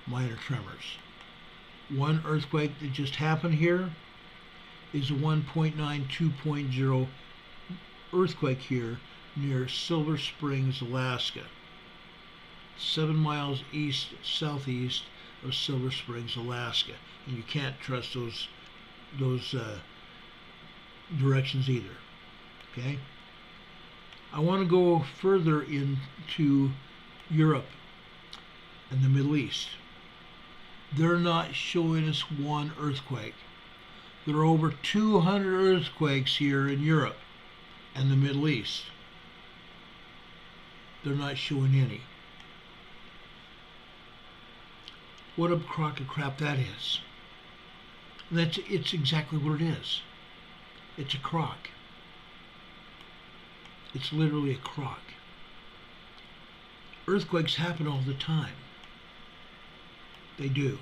Minor tremors. One earthquake that just happened here is a 1.9, 2.0 earthquake here near Silver Springs, Alaska. 7 miles southeast of Silver Springs, Alaska. And you can't trust those directions either. Okay? I want to go further into Europe and the Middle East. They're not showing us one earthquake. There are over 200 earthquakes here in Europe and the Middle East. They're not showing any. What a crock of crap that is. It's exactly what it is. It's a crock. It's literally a crock. Earthquakes happen all the time. They do.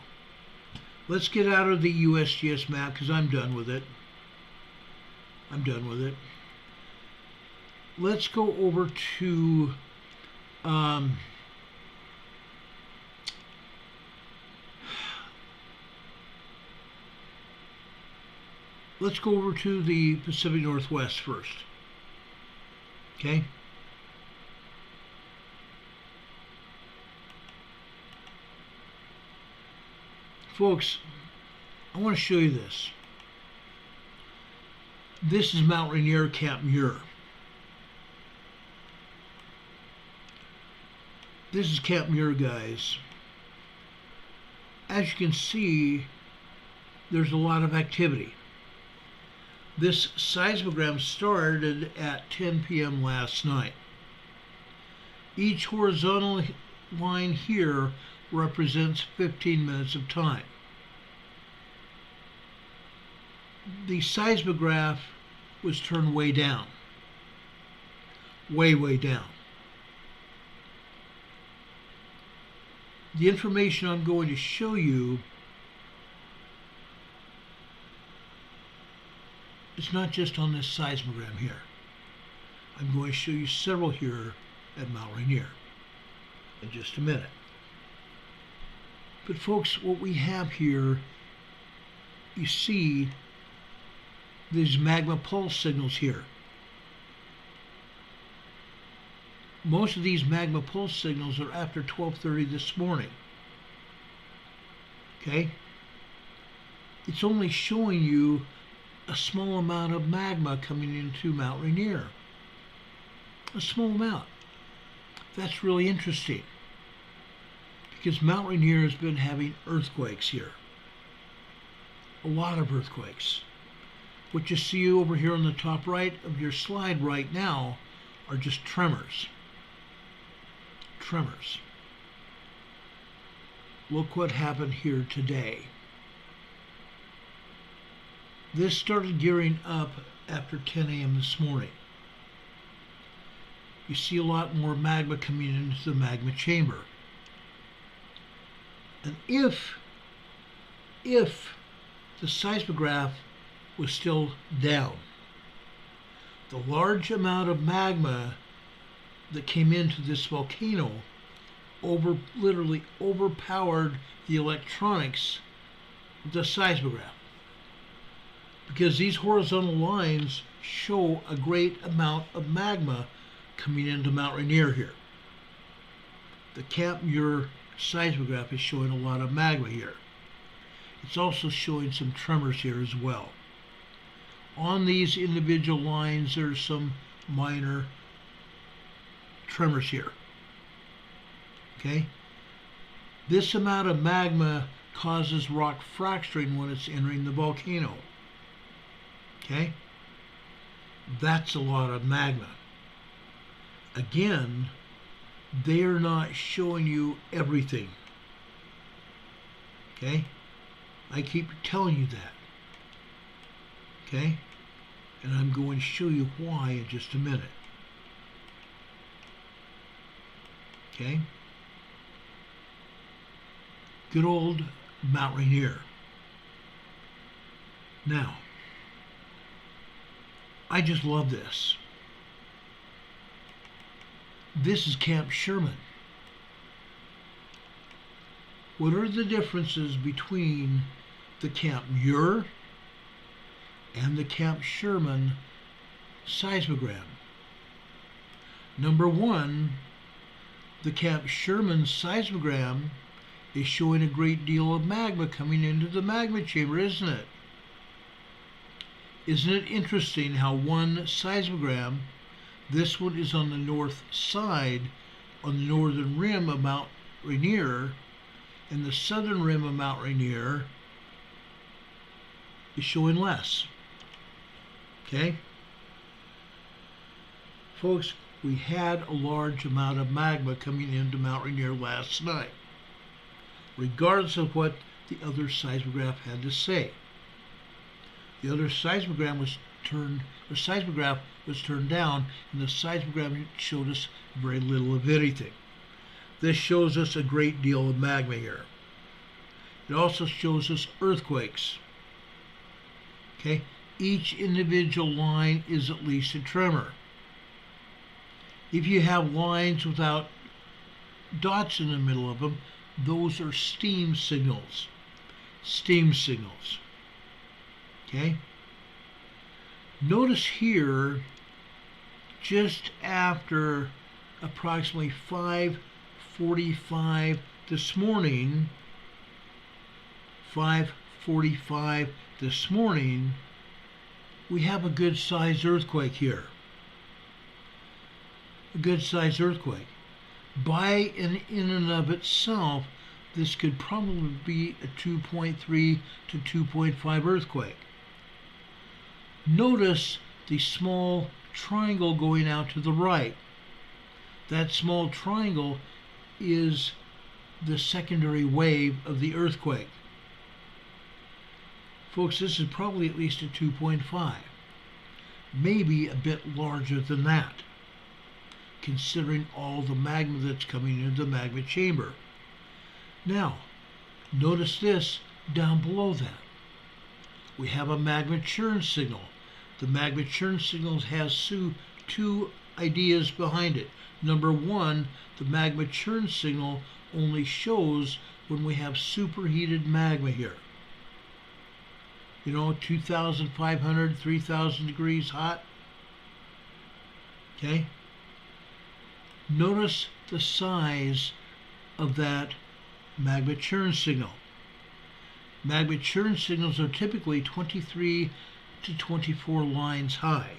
Let's get out of the USGS map because I'm done with it. I'm done with it. Let's go over to let's go over to the Pacific Northwest first. Okay? Folks, I want to show you this. This is Mount Rainier, Camp Muir. This is Camp Muir, guys. As you can see, there's a lot of activity. This seismogram started at 10 p.m. last night. Each horizontal line here represents 15 minutes of time. The seismograph was turned way down. Way down. The information I'm going to show you is not just on this seismogram here. I'm going to show you several here at Mount Rainier in just a minute. But folks, what we have here, you see these magma pulse signals here. Most of these magma pulse signals are after 12:30 this morning. Okay? It's only showing you a small amount of magma coming into Mount Rainier. A small amount. That's really interesting, because Mount Rainier has been having earthquakes here. A lot of earthquakes. What you see over here on the top right of your slide right now are just tremors. Tremors. Look what happened here today. This started gearing up after 10 a.m. this morning. You see a lot more magma coming into the magma chamber. And if the seismograph was still down, the large amount of magma that came into this volcano literally overpowered the electronics of the seismograph, because these horizontal lines show a great amount of magma coming into Mount Rainier here. The Camp Muir seismograph is showing a lot of magma here. It's also showing some tremors here as well. On these individual lines, there's some minor tremors here. Okay? This amount of magma causes rock fracturing when it's entering the volcano. Okay? That's a lot of magma. Again, they're not showing you everything. Okay? I keep telling you that. Okay? And I'm going to show you why in just a minute. Okay? Good old Mount Rainier. Now, I just love this. This is Camp Sherman. What are the differences between the Camp Muir and the Camp Sherman seismogram? Number one, the Camp Sherman seismogram is showing a great deal of magma coming into the magma chamber, isn't it? Isn't it interesting how one seismogram, this one is on the north side, on the northern rim of Mount Rainier, and the southern rim of Mount Rainier is showing less. Okay? Folks, we had a large amount of magma coming into Mount Rainier last night, regardless of what the other seismograph had to say. The other seismograph was turned down, and the seismograph showed us very little of anything. This shows us a great deal of magma here. It also shows us earthquakes. Okay? Each individual line is at least a tremor. If you have lines without dots in the middle of them, those are steam signals. Steam signals. Okay? Notice here, just after approximately 5:45 this morning, 5:45 this morning, we have a good-sized earthquake here. A good-sized earthquake. By and in and of itself, this could probably be a 2.3 to 2.5 earthquake. Notice the small triangle going out to the right. That small triangle is the secondary wave of the earthquake. Folks, this is probably at least a 2.5, maybe a bit larger than that, considering all the magma that's coming into the magma chamber. Now, notice this down below that. We have a magma churn signal. The magma churn signal has two ideas behind it. Number one, the magma churn signal only shows when we have superheated magma here. You know, 2,500, 3,000 degrees hot. Okay? Notice the size of that magma churn signal. Magma churn signals are typically 23 to 24 lines high.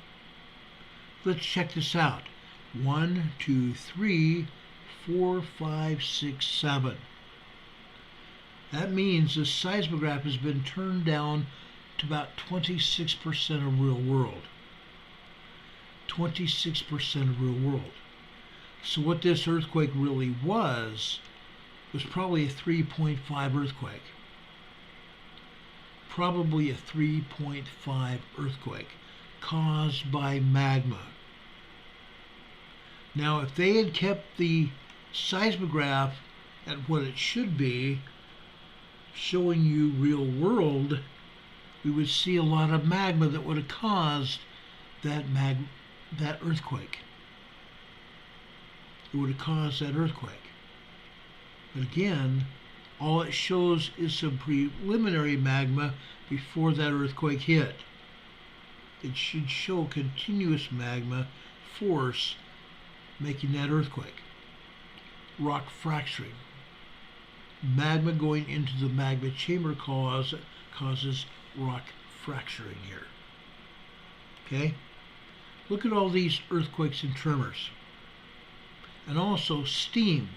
Let's check this out. 1, 2, 3, 4, 5, 6, 7. That means the seismograph has been turned down to about 26% of real world. 26% of real world. So what this earthquake really was probably a 3.5 earthquake. Probably a 3.5 earthquake caused by magma. Now, if they had kept the seismograph at what it should be, showing you real world, we would see a lot of magma that would have caused that earthquake. that would have caused that earthquake. But again, all it shows is some preliminary magma before that earthquake hit. It should show continuous magma force making that earthquake. Rock fracturing. Magma going into the magma chamber causes rock fracturing here. Okay? Look at all these earthquakes and tremors. And also steam.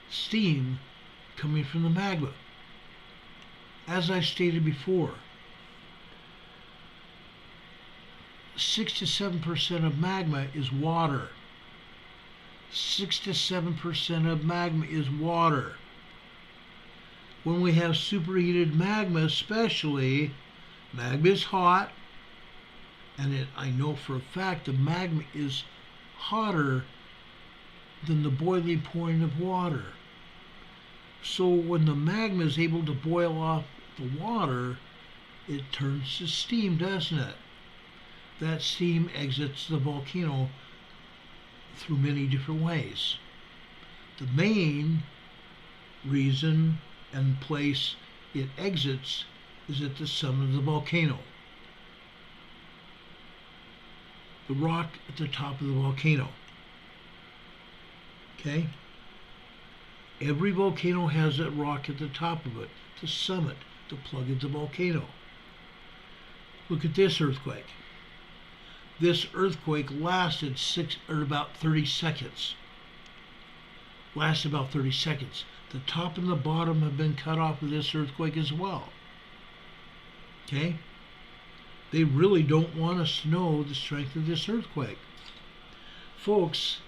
Steam coming from the magma. As I stated before, 6 to 7% of magma is water. 6 to 7% of magma is water. When we have superheated magma especially, magma is hot, and I know for a fact the magma is hotter than the boiling point of water. So when the magma is able to boil off the water, it turns to steam, doesn't it? That steam exits the volcano through many different ways. The main reason and place it exits is at the summit of the volcano. The rock at the top of the volcano. Okay? Every volcano has that rock at the top of it, the summit, the plug of the volcano. Look at this earthquake. This earthquake lasted about 30 seconds. Lasted about 30 seconds. The top and the bottom have been cut off of this earthquake as well. Okay? They really don't want us to know the strength of this earthquake. Folks,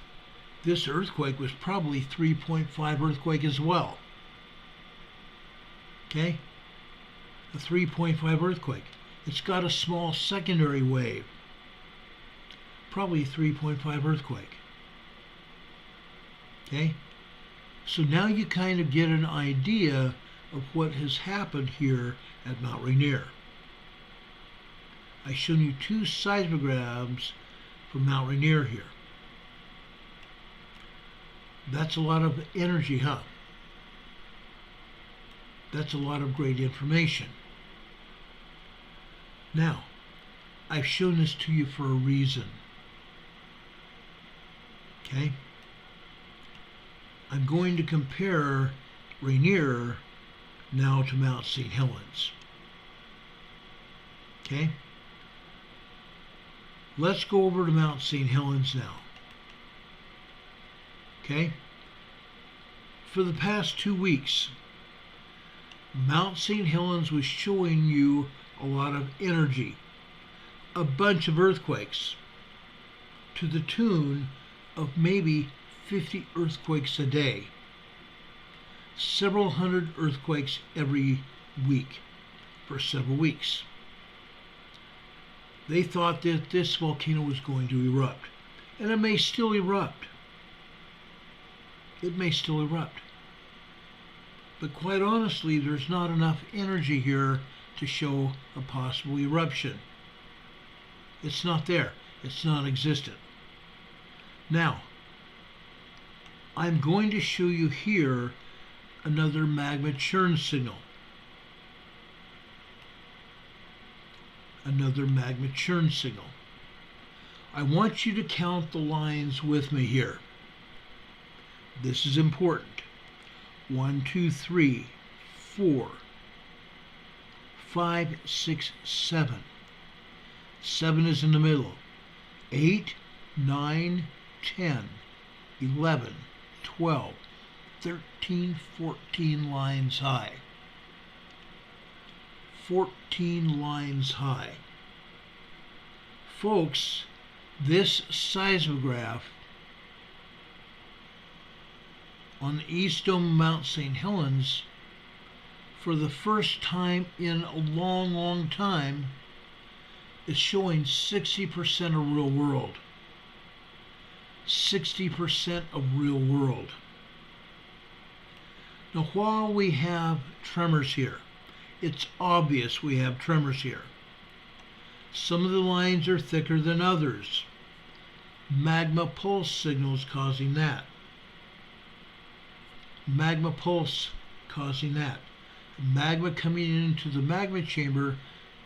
this earthquake was probably 3.5 earthquake as well. Okay? A 3.5 earthquake. It's got a small secondary wave. Probably a 3.5 earthquake. Okay? So now you kind of get an idea of what has happened here at Mount Rainier. I've shown you two seismographs from Mount Rainier here. That's a lot of energy, huh? That's a lot of great information. Now, I've shown this to you for a reason. Okay? I'm going to compare Rainier now to Mount St. Helens. Okay? Let's go over to Mount St. Helens now. Okay? For the past 2 weeks, Mount St. Helens was showing you a lot of energy, a bunch of earthquakes, to the tune of maybe 50 earthquakes a day, several hundred earthquakes every week for several weeks. They thought that this volcano was going to erupt, and it may still erupt. It may still erupt. But quite honestly, there's not enough energy here to show a possible eruption. It's not there. It's non-existent. Now, I'm going to show you here another magma churn signal. Another magma churn signal. I want you to count the lines with me here. This is important. 1, 2, 3, 4, 5, 6, 7. 7 is in the middle. 8, 9, 10, 11, 12, 13, 14 lines high. 14 lines high. Folks, this seismograph on the East Dome of Mount St. Helens, for the first time in a long, long time, is showing 60% of real world. 60% of real world. Now, while we have tremors here, it's obvious we have tremors here. Some of the lines are thicker than others. magma pulse signals causing that. Magma pulse causing that. Magma coming into the magma chamber,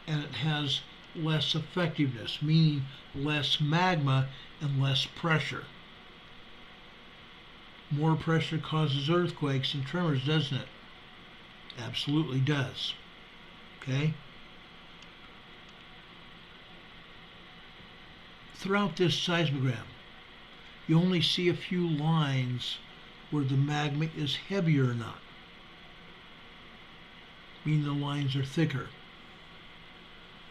and it has less effectiveness, meaning less magma and less pressure. More pressure causes earthquakes and tremors, doesn't it? Absolutely does. Okay? Throughout this seismogram, you only see a few lines where the magma is heavier or not, meaning the lines are thicker.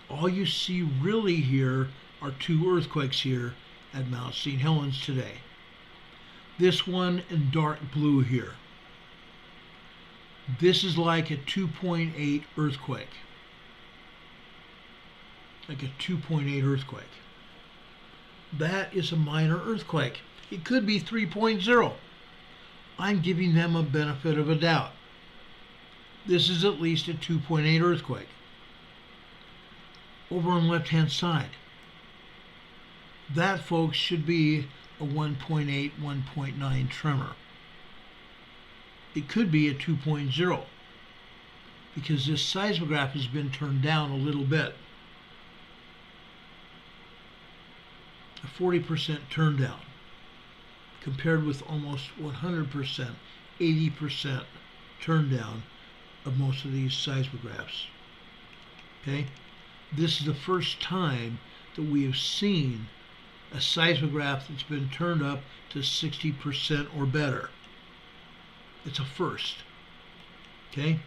All you see really here are two earthquakes here at Mount St. Helens today. This one in dark blue here. This is like a 2.8 earthquake. Like a 2.8 earthquake. That is a minor earthquake. It could be 3.0. I'm giving them a benefit of a doubt. This is at least a 2.8 earthquake. Over on the left-hand side, that, folks, should be a 1.8, 1.9 tremor. It could be a 2.0 because this seismograph has been turned down a little bit. A 40% turn down compared with almost 100%, 80% turn down of most of these seismographs. Okay? This is the first time that we have seen a seismograph that's been turned up to 60% or better. It's a first. Okay?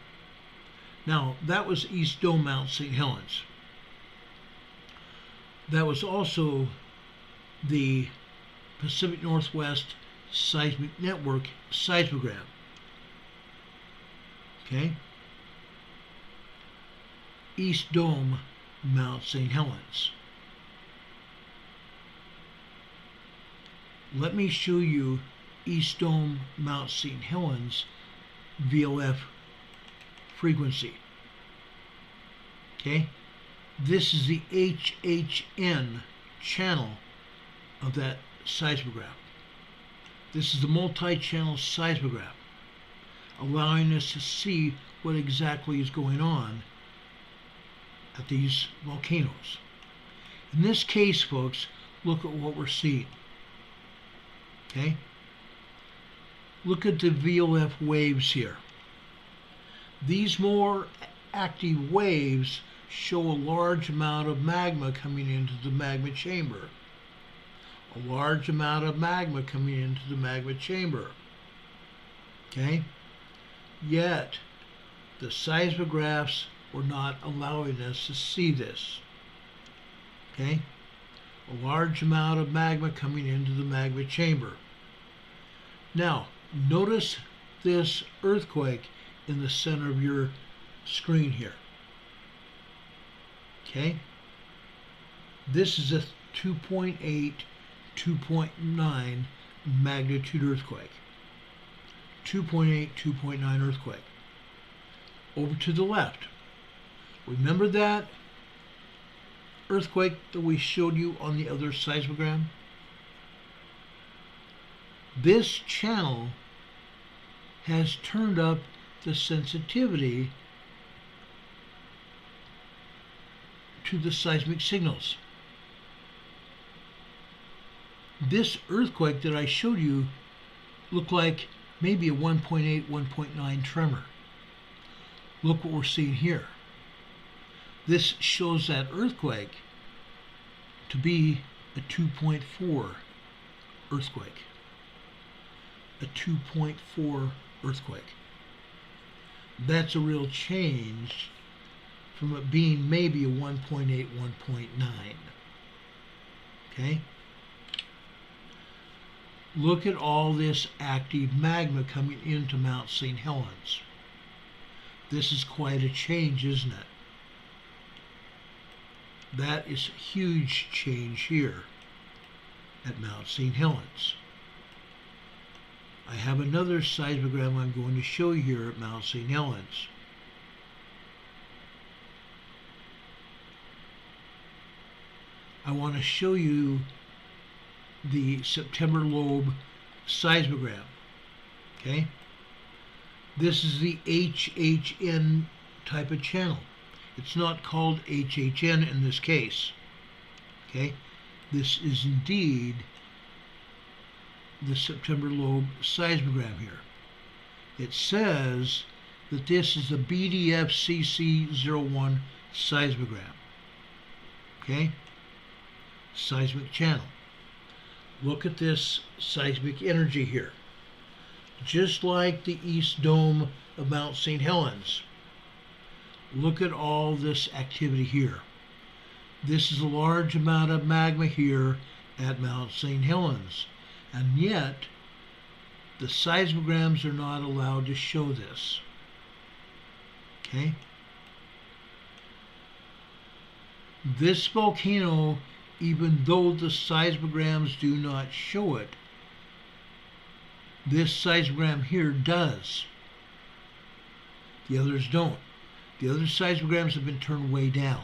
Now, that was East Dome, Mount St. Helens. That was also the Pacific Northwest Seismic Network seismogram. Okay? East Dome, Mount St. Helens. Let me show you East Dome, Mount St. Helens VOF frequency. Okay? This is the HHN channel of that seismograph. This is the multi-channel seismograph, allowing us to see what exactly is going on at these volcanoes. In this case, folks, look at what we're seeing. Okay? Look at the VOF waves here. These more active waves show a large amount of magma coming into the magma chamber. A large amount of magma coming into the magma chamber. Okay? Yet, the seismographs were not allowing us to see this. Okay? A large amount of magma coming into the magma chamber. Now, notice this earthquake in the center of your screen here. Okay? This is a 2.8, 2.9 magnitude earthquake. 2.8, 2.9 earthquake. Over to the left. Remember that earthquake that we showed you on the other seismogram? This channel has turned up the sensitivity to the seismic signals. This earthquake that I showed you looked like maybe a 1.8, 1.9 tremor. Look what we're seeing here. This shows that earthquake to be a 2.4 earthquake. A 2.4 earthquake. That's a real change from it being maybe a 1.8, 1.9. Okay? Look at all this active magma coming into Mount St. Helens. This is quite a change, isn't it? That is a huge change here at Mount St. Helens. I have another seismogram I'm going to show you here at Mount St. Helens. I want to show you the September lobe seismogram. Okay? This is the HHN type of channel. It's not called HHN in this case. Okay? This is indeed the September lobe seismogram here. It says that this is the BDF-CC01 seismogram. Okay? Seismic channel. Look at this seismic energy here. Just like the East Dome of Mount St. Helens. Look at all this activity here. This is a large amount of magma here at Mount St. Helens. And yet, the seismograms are not allowed to show this. Okay? This volcano, even though the seismograms do not show it, this seismogram here does. The others don't. The other seismograms have been turned way down.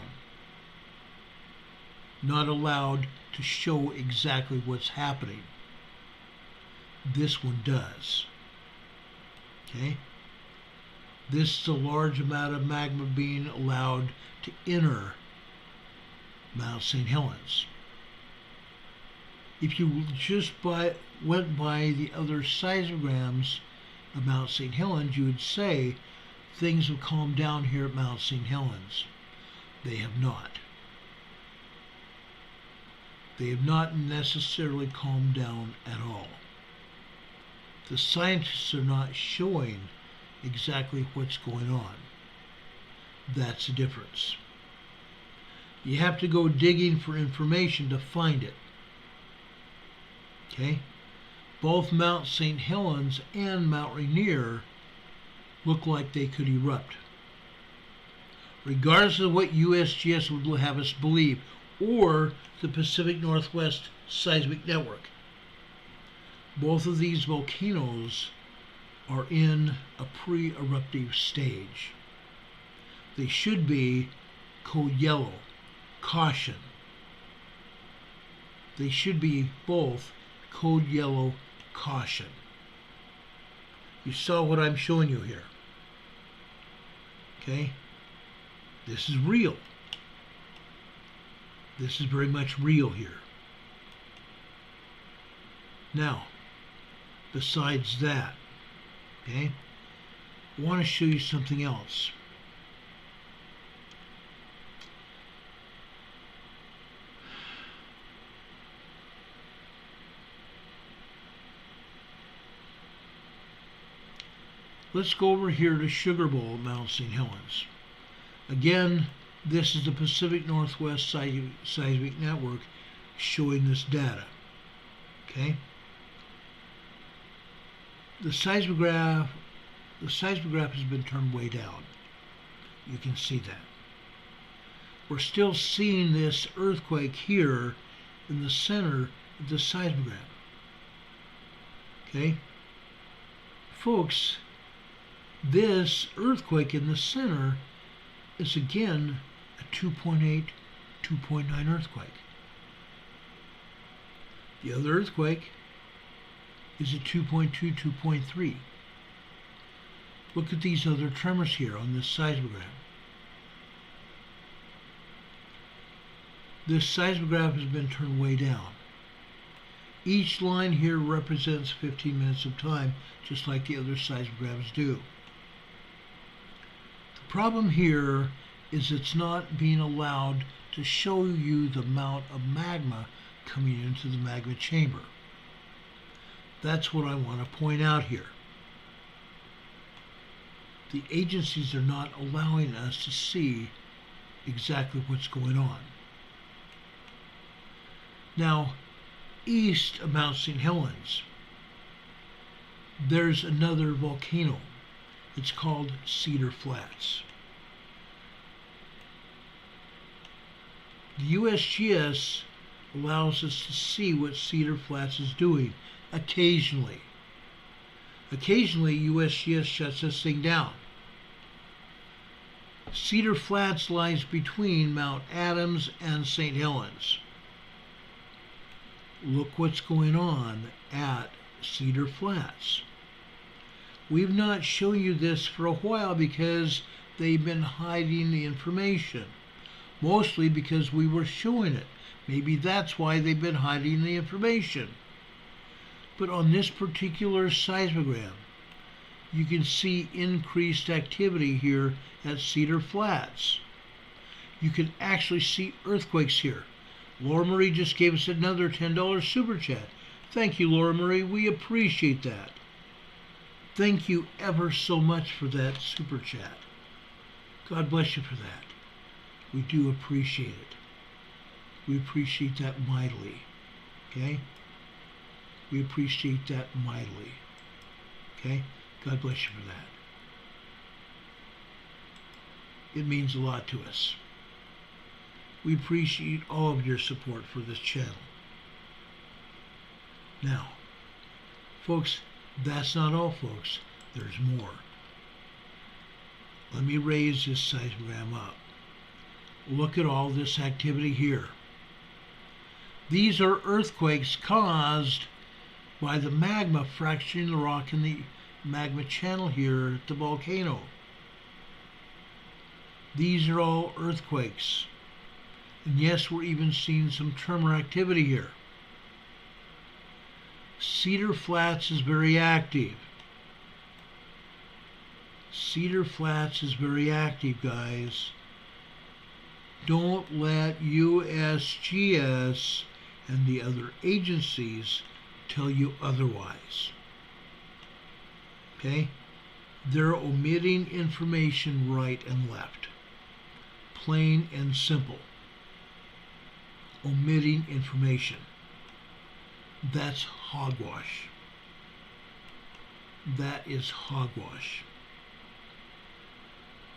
Not allowed to show exactly what's happening. This one does. Okay? This is a large amount of magma being allowed to enter Mount St. Helens. If you just went by the other seismograms of Mount St. Helens, you would say things have calmed down here at Mount St. Helens. They have not. They have not necessarily calmed down at all. The scientists are not showing exactly what's going on. That's the difference. You have to go digging for information to find it. Okay? Both Mount St. Helens and Mount Rainier look like they could erupt. Regardless of what USGS would have us believe, or the Pacific Northwest Seismic Network. Both of these volcanoes are in a pre-eruptive stage. They should be code yellow, caution. They should be both code yellow, caution. You saw what I'm showing you here. Okay? This is real. This is very much real here. Now, besides that, okay, I want to show you something else. Let's go over here to Sugar Bowl at Mount St. Helens. Again, this is the Pacific Northwest Seismic Network showing this data. Okay? The seismograph has been turned way down. You can see that. We're still seeing this earthquake here in the center of the seismograph. Okay? Folks, this earthquake in the center is again a 2.8, 2.9 earthquake. The other earthquake is a 2.2, 2.3. Look at these other tremors here on this seismograph. This seismograph has been turned way down. Each line here represents 15 minutes of time, just like the other seismographs do. The problem here is it's not being allowed to show you the amount of magma coming into the magma chamber. That's what I want to point out here. The agencies are not allowing us to see exactly what's going on. Now, east of Mount St. Helens, there's another volcano. It's called Cedar Flats. The USGS allows us to see what Cedar Flats is doing occasionally. Occasionally, USGS shuts this thing down. Cedar Flats lies between Mount Adams and St. Helens. Look what's going on at Cedar Flats. We've not shown you this for a while because they've been hiding the information. Mostly because we were showing it. Maybe that's why they've been hiding the information. But on this particular seismogram, you can see increased activity here at Cedar Flats. You can actually see earthquakes here. Laura Marie just gave us another $10 super chat. Thank you, Laura Marie. We appreciate that. Thank you ever so much for that super chat. God bless you for that. We do appreciate it. We appreciate that mightily. Okay? We appreciate that mightily. Okay? God bless you for that. It means a lot to us. We appreciate all of your support for this channel. Now, folks, that's not all, folks. There's more. Let me raise this seismogram up. Look at all this activity here. These are earthquakes caused by the magma fracturing the rock in the magma channel here at the volcano. These are all earthquakes. And yes, we're even seeing some tremor activity here. Cedar Flats is very active. Cedar Flats is very active, guys. Don't let USGS and the other agencies tell you otherwise. Okay? They're omitting information right and left. Plain and simple. Omitting information. That's hogwash. That is hogwash.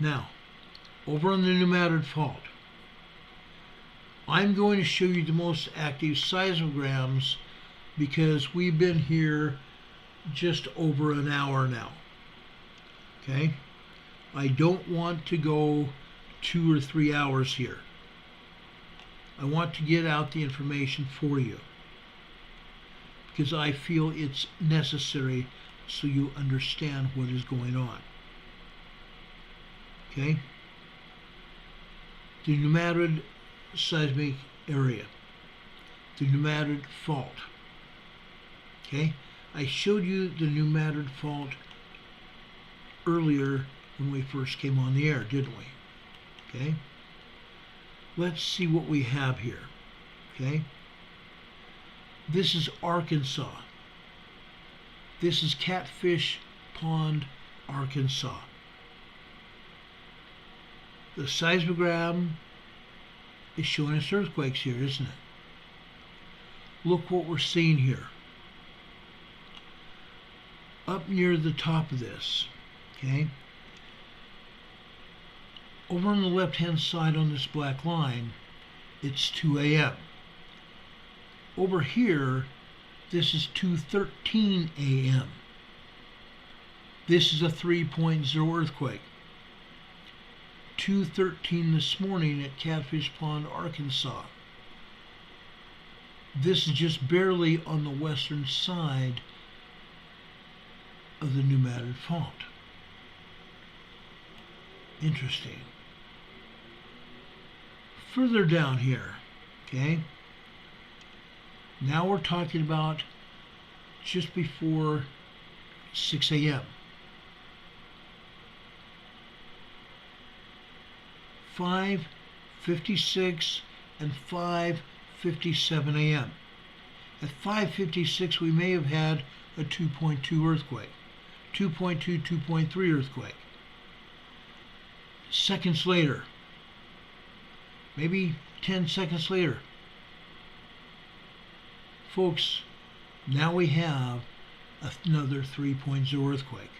Now, over on the New Madrid Fault, I'm going to show you the most active seismograms because we've been here just over an hour now. Okay? I don't want to go 2 or 3 hours here. I want to get out the information for you because I feel it's necessary so you understand what is going on. Okay? The New Madrid seismic area, the New Madrid Fault. Okay? I showed you the New Madrid Fault earlier when we first came on the air, didn't we? Okay? Let's see what we have here. Okay? This is Arkansas. This is Catfish Pond, Arkansas. The seismogram is showing us earthquakes here, isn't it? Look what we're seeing here. Up near the top of this, okay? Over on the left-hand side on this black line, it's 2 a.m. Over here, this is 2:13 a.m. This is a 3.0 earthquake. 2:13 this morning at Catfish Pond, Arkansas. This is just barely on the western side of the New Madrid Fault. Interesting. Further down here, okay, now we're talking about just before 6 a.m. 5:56 and 5:57 a.m. At 5:56 we may have had a 2.2 earthquake, 2.2, 2.3 earthquake. Seconds later, maybe 10 seconds later, folks, now we have another 3.0 earthquake.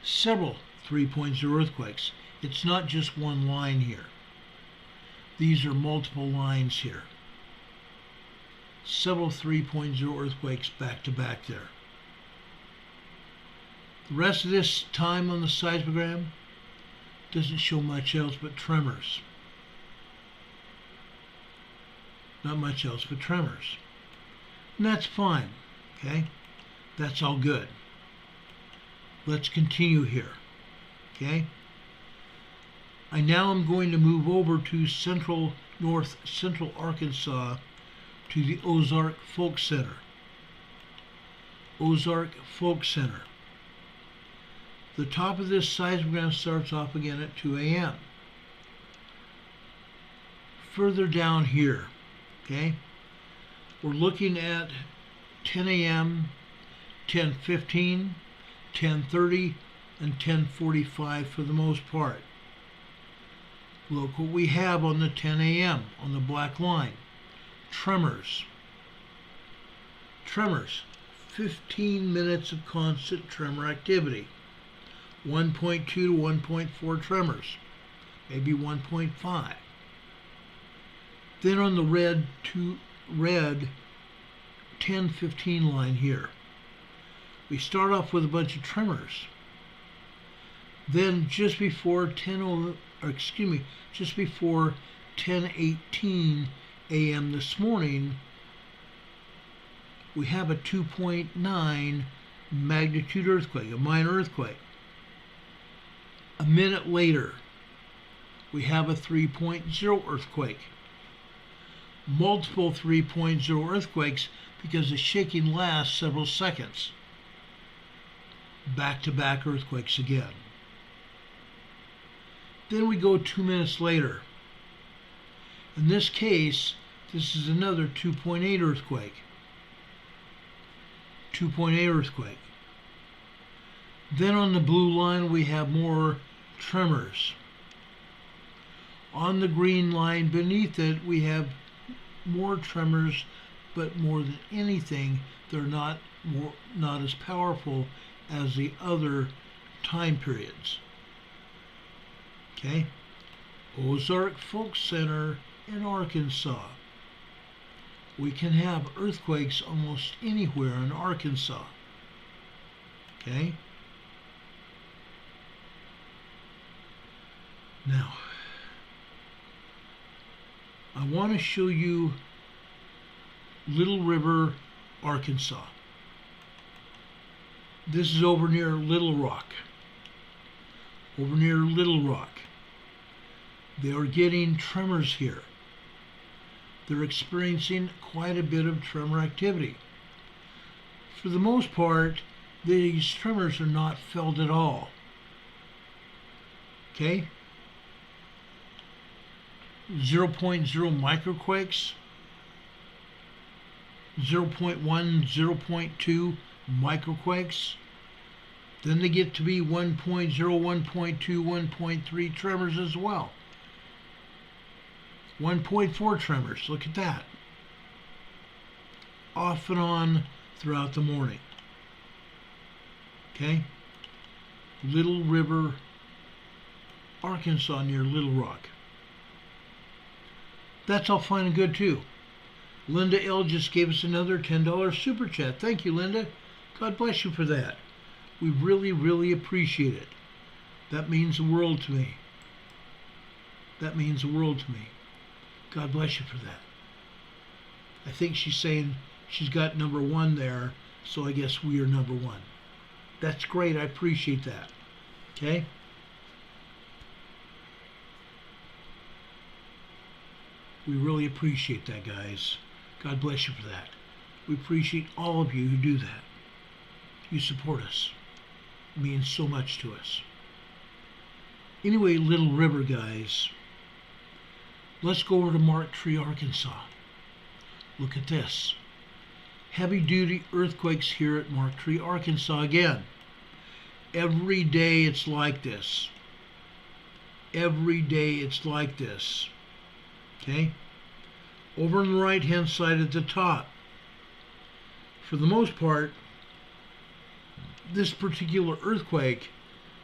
Several 3.0 earthquakes. It's not just one line here. These are multiple lines here. Several 3.0 earthquakes back to back there. The rest of this time on the seismogram doesn't show much else but tremors. Not much else but tremors. And that's fine, okay? That's all good. Let's continue here, okay? I now am going to move over to north central Arkansas to the Ozark Folk Center. Ozark Folk Center. The top of this seismogram starts off again at 2 a.m. Further down here, okay, we're looking at 10 a.m., 10:15, 10:30, and 10:45 for the most part. Look what we have on the 10 a.m. on the black line. Tremors. Tremors. 15 minutes of constant tremor activity. 1.2 to 1.4 tremors. Maybe 1.5. Then on the red 10:15 line here, we start off with a bunch of tremors. Then just before 10:18 a.m. this morning, we have a 2.9 magnitude earthquake, a minor earthquake. A minute later, we have a 3.0 earthquake. Multiple 3.0 earthquakes because the shaking lasts several seconds. Back-to-back earthquakes again. Then we go 2 minutes later. In this case, this is another 2.8 earthquake. 2.8 earthquake. Then on the blue line we have more tremors. On the green line beneath it we have more tremors, but more than anything they're not as powerful as the other time periods. Okay? Ozark Folk Center in Arkansas. We can have earthquakes almost anywhere in Arkansas. Okay? Now, I want to show you Little River, Arkansas. This is over near Little Rock. Over near Little Rock. They are getting tremors here. They're experiencing quite a bit of tremor activity. For the most part, these tremors are not felt at all. Okay? 0.0 microquakes, 0.1, 0.2 microquakes. Then they get to be 1.0, 1.2, 1.3 tremors as well. 1.4 tremors, look at that. Off and on throughout the morning. Okay? Little River, Arkansas near Little Rock. That's all fine and good too. Linda L. just gave us another $10 super chat. Thank you, Linda. God bless you for that. We really, really appreciate it. That means the world to me. That means the world to me. God bless you for that. I think she's saying she's got number one there, so I guess we are number one. That's great. I appreciate that. Okay? We really appreciate that, guys. God bless you for that. We appreciate all of you who do that. You support us. It means so much to us. Anyway, Little River, guys. Let's go over to Mark Tree, Arkansas. Look at this. Heavy-duty earthquakes here at Mark Tree, Arkansas again. Every day it's like this. Every day it's like this. Okay? Over on the right-hand side at the top. For the most part, this particular earthquake,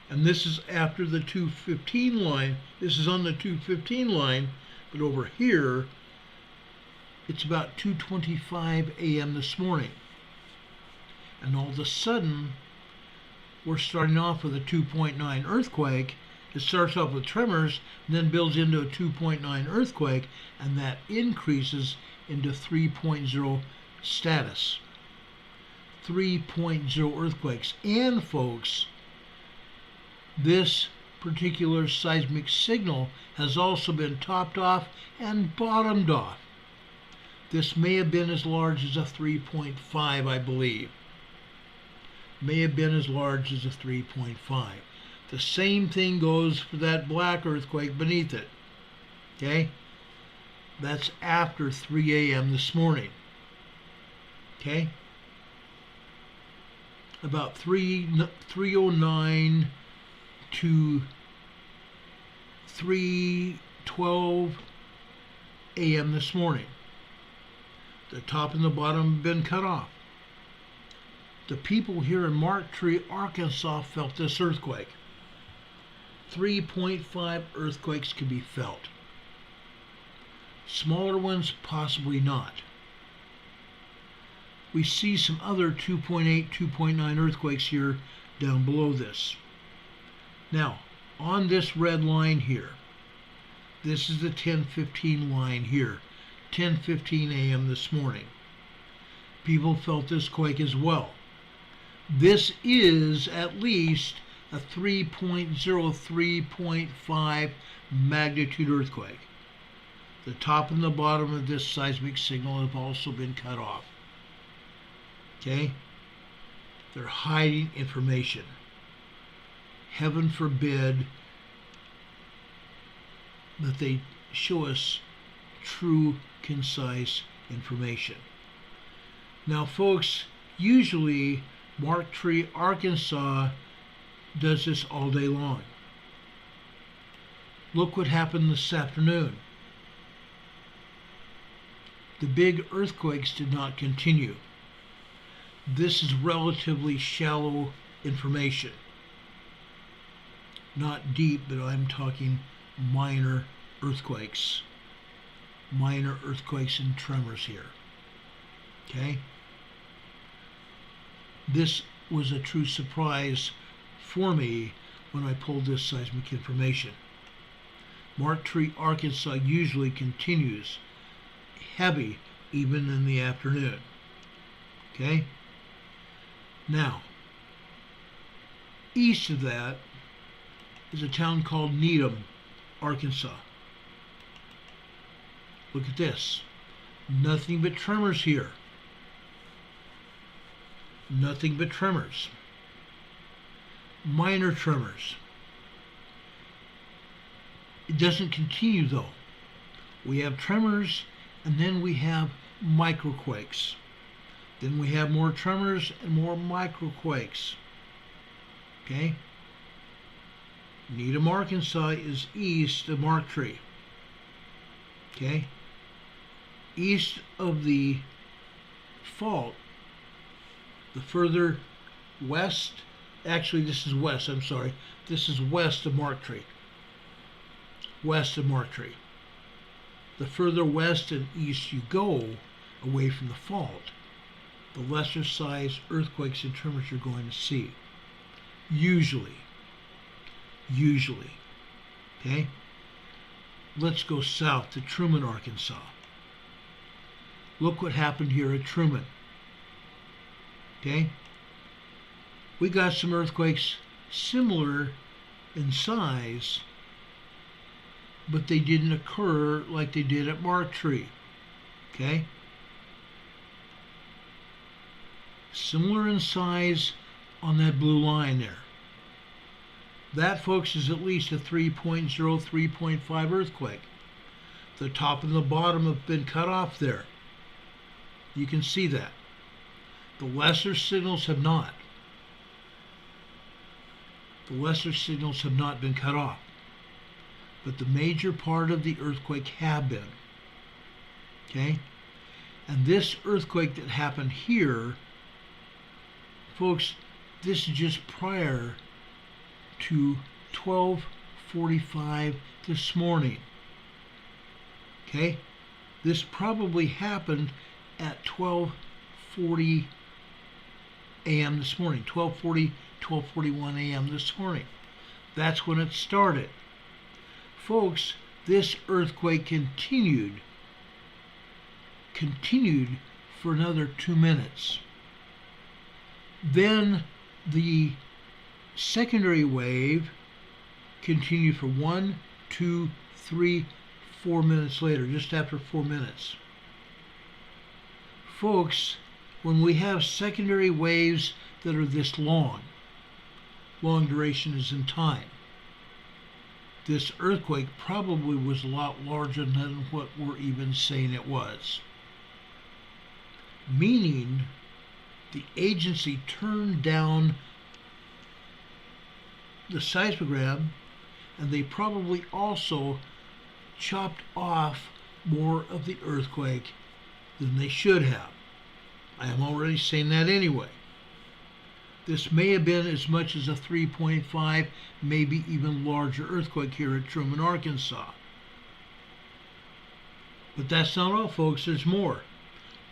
and this is after the 215 line, this is on the 215 line, but over here, it's about 2:25 a.m. this morning. And all of a sudden, we're starting off with a 2.9 earthquake. It starts off with tremors, and then builds into a 2.9 earthquake, and that increases into 3.0 status. 3.0 earthquakes. And folks, this particular seismic signal has also been topped off and bottomed off. This may have been as large as a 3.5, I believe. May have been as large as a 3.5. The same thing goes for that black earthquake beneath it. Okay? That's after 3 a.m. this morning. Okay? About 3:09 to 3:12 a.m. this morning. The top and the bottom have been cut off. The people here in Marktree, Arkansas felt this earthquake. 3.5 earthquakes can be felt. Smaller ones, possibly not. We see some other 2.8, 2.9 earthquakes here down below this. Now, on this red line here, this is the 10:15 line here, 10:15 a.m. this morning. People felt this quake as well. This is at least a 3.0, 3.5 magnitude earthquake. The top and the bottom of this seismic signal have also been cut off. Okay? They're hiding information. Heaven forbid that they show us true, concise information. Now, folks, usually Marktree, Arkansas does this all day long. Look what happened this afternoon. The big earthquakes did not continue. This is relatively shallow information. Not deep, but I'm talking minor earthquakes. Minor earthquakes and tremors here. Okay? This was a true surprise for me when I pulled this seismic information. Marktree, Arkansas usually continues heavy even in the afternoon. Okay? Now, east of that is a town called Needham, Arkansas. Look at this. Nothing but tremors here. Nothing but tremors. Minor tremors. It doesn't continue though. We have tremors and then we have microquakes. Then we have more tremors and more microquakes. Okay? Needham, Arkansas is east of Marktree. Okay? East of the fault, the further west, actually this is west, I'm sorry. This is west of Marktree. West of Marktree. The further west and east you go away from the fault, the lesser size earthquakes and tremors you're going to see. Usually. Okay? Let's go south to Truman, Arkansas. Look what happened here at Truman. Okay? We got some earthquakes similar in size, but they didn't occur like they did at Marktree. Okay? Similar in size on that blue line there. That, folks, is at least a 3.0, 3.5 earthquake. The top and the bottom have been cut off there. You can see that. The lesser signals have not. The lesser signals have not been cut off. But the major part of the earthquake have been. Okay? And this earthquake that happened here, folks, this is just prior to 12:45 this morning. Okay? This probably happened at 12:40 a.m. this morning. 12:40, 12:41 a.m. this morning. That's when it started. Folks, this earthquake continued continued for another 2 minutes. Then the secondary wave continued for 1, 2, 3, 4 minutes later, just after 4 minutes. Folks, when we have secondary waves that are this long duration is in time, this earthquake probably was a lot larger than what we're even saying it was. Meaning the agency turned down the seismogram, and they probably also chopped off more of the earthquake than they should have. I am already saying that anyway. This may have been as much as a 3.5, maybe even larger earthquake here at Truman, Arkansas. But that's not all, folks. There's more.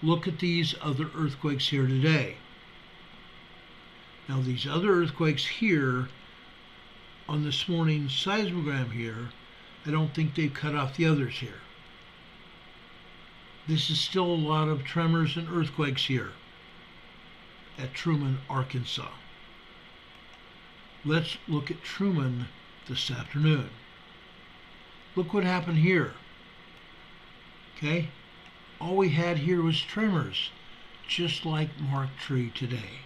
Look at these other earthquakes here today. Now, these other earthquakes here on this morning's seismogram here, I don't think they've cut off the others here. This is still a lot of tremors and earthquakes here at Truman, Arkansas. Let's look at Truman this afternoon. Look what happened here. Okay? All we had here was tremors, just like Mark Tree today.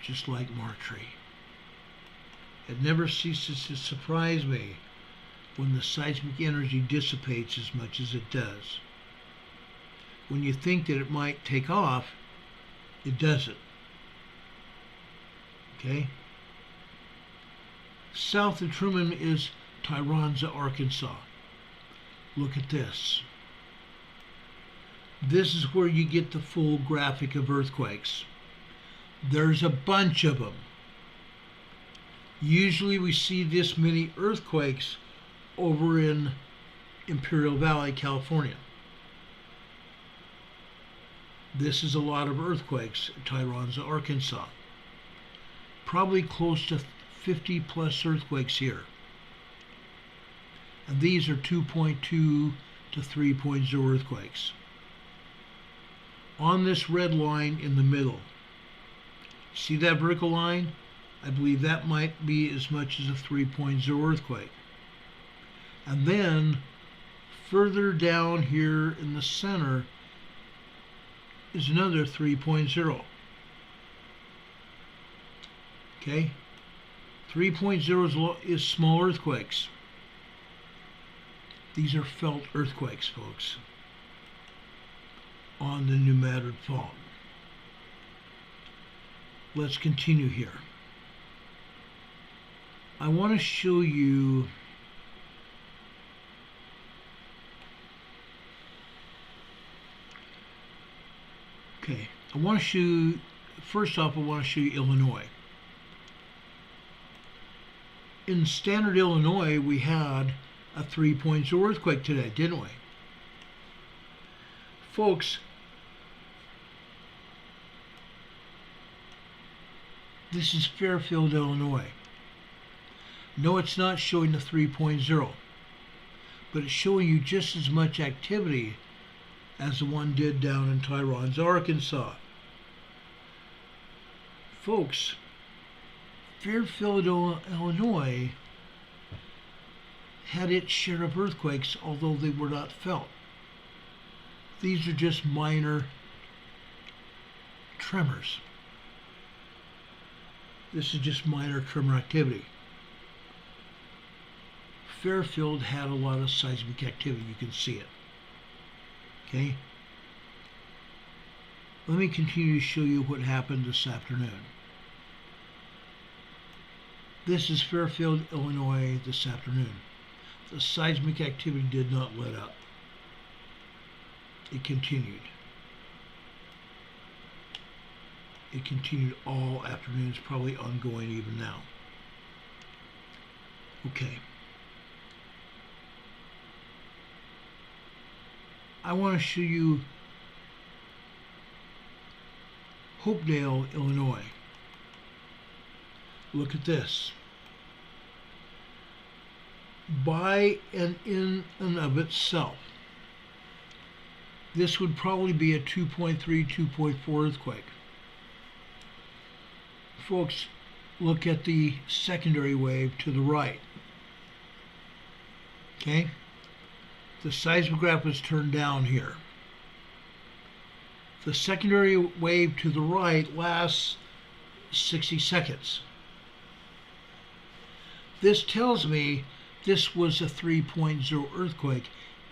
Just like Mark Tree. It never ceases to surprise me when the seismic energy dissipates as much as it does. When you think that it might take off, it doesn't. Okay? South of Truman is Tyronza, Arkansas. Look at this. This is where you get the full graphic of earthquakes. There's a bunch of them. Usually we see this many earthquakes over in Imperial Valley, California. This is a lot of earthquakes at Tyronza, Arkansas. Probably close to 50 plus earthquakes here. And these are 2.2 to 3.0 earthquakes. On this red line in the middle, see that vertical line? I believe that might be as much as a 3.0 earthquake. And then further down here in the center is another 3.0. Okay? 3.0 is small earthquakes. These are felt earthquakes, folks, on the New Madrid Fault. Let's continue here. I want to show you first off, I want to show you Illinois. In Standard, Illinois, we had a 3.0 earthquake today, didn't we? Folks, this is Fairfield, Illinois. No, it's not showing the 3.0, but it's showing you just as much activity as the one did down in Tyronza, Arkansas. Folks, Fairfield, Illinois had its share of earthquakes, although they were not felt. These are just minor tremors. This is just minor tremor activity. Fairfield had a lot of seismic activity. You can see it. Okay? Let me continue to show you what happened this afternoon. This is Fairfield, Illinois this afternoon. The seismic activity did not let up. It continued. It continued all afternoon. It's probably ongoing even now. Okay. I want to show you Hopedale, Illinois. Look at this. By and in and of itself, this would probably be a 2.3, 2.4 earthquake. Folks, look at the secondary wave to the right. Okay? The seismograph was turned down here. The secondary wave to the right lasts 60 seconds. This tells me this was a 3.0 earthquake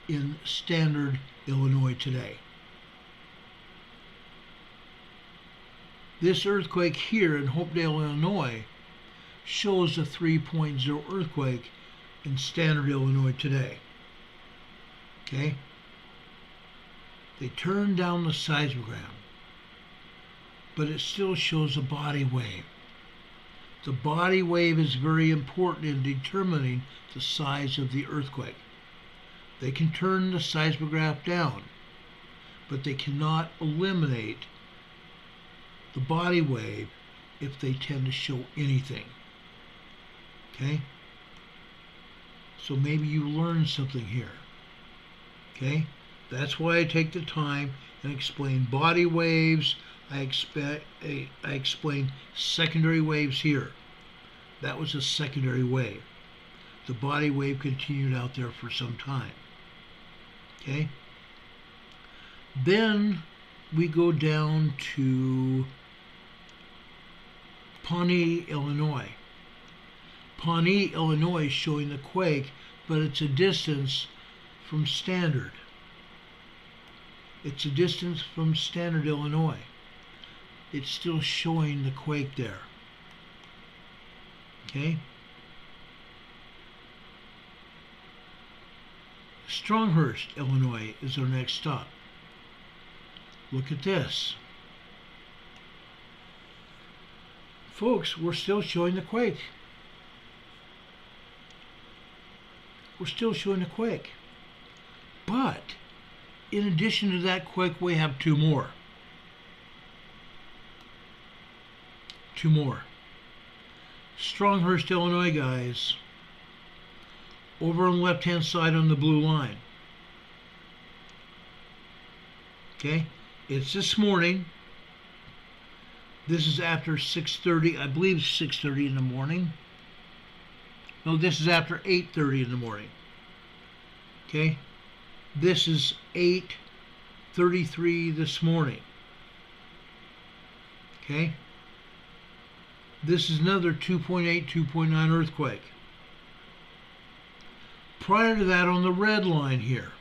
in Standard, Illinois today. This earthquake here in Hopedale, Illinois shows a 3.0 earthquake in Standard, Illinois today. Okay? They turned down the seismogram, but it still shows a body wave. The body wave is very important in determining the size of the earthquake. They can turn the seismograph down, but they cannot eliminate the body wave if they tend to show anything. Okay? So maybe you learned something here. Okay? That's why I take the time and explain body waves. I explain secondary waves here. That was a secondary wave. The body wave continued out there for some time. Okay? Then we go down to Pawnee, Illinois. Pawnee, Illinois is showing the quake, but it's a distance from Standard. It's a distance from Standard, Illinois. It's still showing the quake there. Okay? Stronghurst, Illinois is our next stop. Look at this. Folks, we're still showing the quake. We're still showing the quake. But in addition to that quake, we have two more. Two more. Stronghurst, Illinois, guys. Over on the left-hand side on the blue line. Okay? It's this morning. This is after 6:30, I believe 6:30 in the morning. No, this is after 8:30 in the morning. Okay? This is 8:33 this morning. Okay? This is another 2.8, 2.9 earthquake. Prior to that, on the red line here,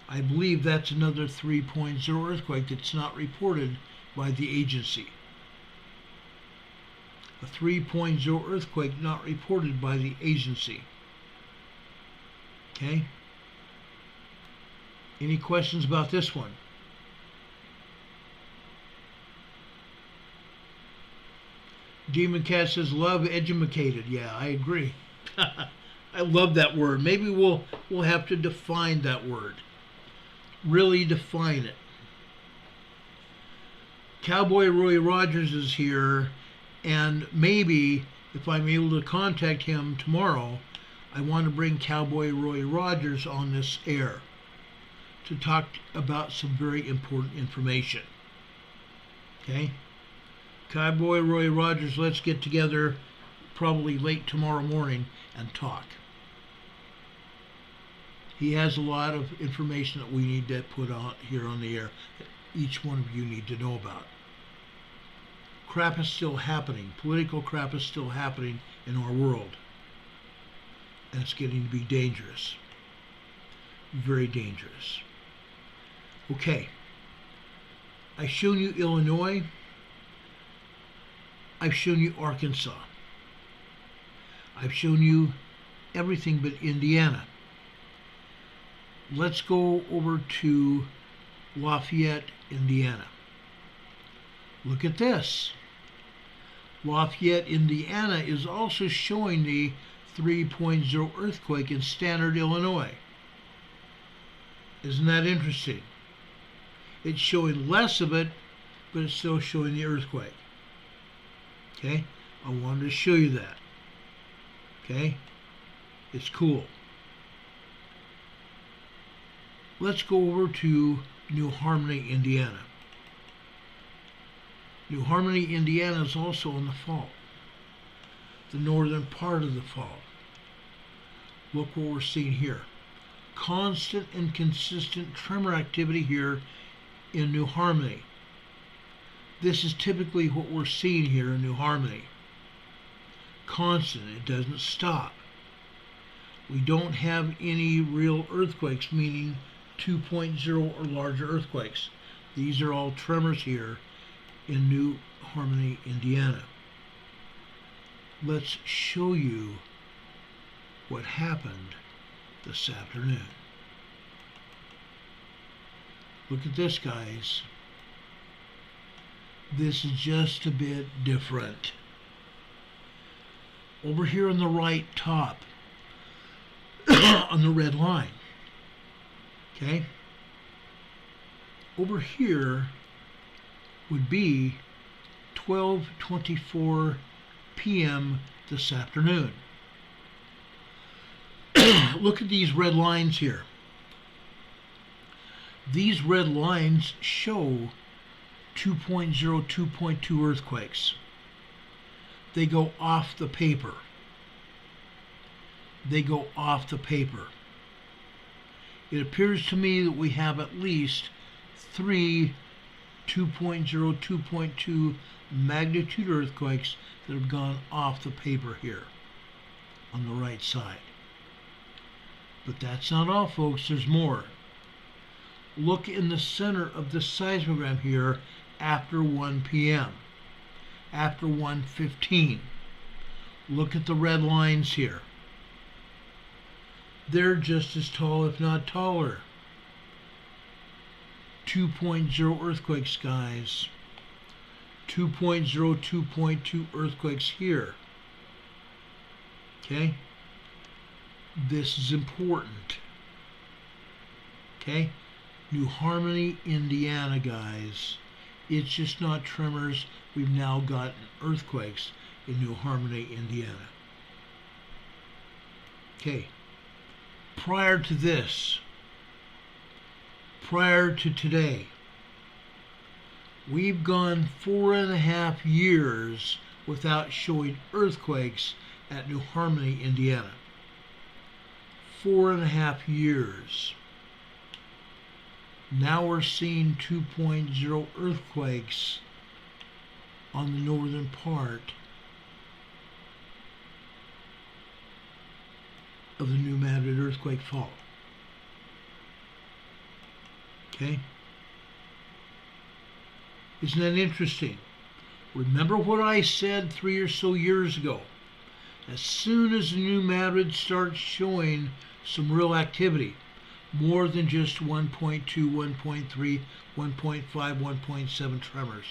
I believe that's another 3.0 earthquake that's not reported by the agency. A 3.0 earthquake not reported by the agency. Okay? Any questions about this one? Demon Cat says, love educated. Yeah, I agree. I love that word. Maybe we'll have to define that word. Really define it. Cowboy Roy Rogers is here, and maybe if I'm able to contact him tomorrow, I want to bring Cowboy Roy Rogers on this air to talk about some very important information. Okay? Cowboy Roy Rogers, let's get together probably late tomorrow morning and talk. He has a lot of information that we need to put out here on the air that each one of you need to know about. Crap is still happening. Political crap is still happening in our world. And it's getting to be dangerous. Very dangerous. Okay. I've shown you Illinois. I've shown you Arkansas. I've shown you everything but Indiana. Let's go over to Lafayette, Indiana. Look at this. Lafayette, Indiana is also showing the 3.0 earthquake in Standard, Illinois. Isn't that interesting? It's showing less of it, but it's still showing the earthquake. Okay? I wanted to show you that. Okay? It's cool. Let's go over to New Harmony, Indiana. New Harmony, Indiana is also in the fault, the northern part of the fault. Look what we're seeing here. Constant and consistent tremor activity here in New Harmony. This is typically what we're seeing here in New Harmony. Constant, it doesn't stop. We don't have any real earthquakes, meaning 2.0 or larger earthquakes. These are all tremors here in New Harmony, Indiana. Let's show you what happened this afternoon. Look at this, guys. This is just a bit different. Over here on the right top, on the red line, okay? Over here would be 12:24 p.m. this afternoon. Look at these red lines here. These red lines show 2.0, 2.2 earthquakes. They go off the paper. They go off the paper. It appears to me that we have at least 3 2.0, 2.2 magnitude earthquakes that have gone off the paper here on the right side. But that's not all, folks. There's more. Look in the center of the seismogram here after 1 p.m. After 1:15. Look at the red lines here. They're just as tall, if not taller. 2.0 earthquakes, guys. 2.0, 2.2 earthquakes here. Okay? This is important. Okay? New Harmony, Indiana, guys. It's just not tremors. We've now gotten earthquakes in New Harmony, Indiana. Okay. Prior to this, prior to today, we've gone 4.5 years without showing earthquakes at New Harmony, Indiana. 4.5 years. Now we're seeing 2.0 earthquakes on the northern part of the New Madrid earthquake fault. Okay? Isn't that interesting? Remember what I said 3 or so years ago. As soon as the New Madrid starts showing some real activity, more than just 1.2, 1.3, 1.5, 1.7 tremors.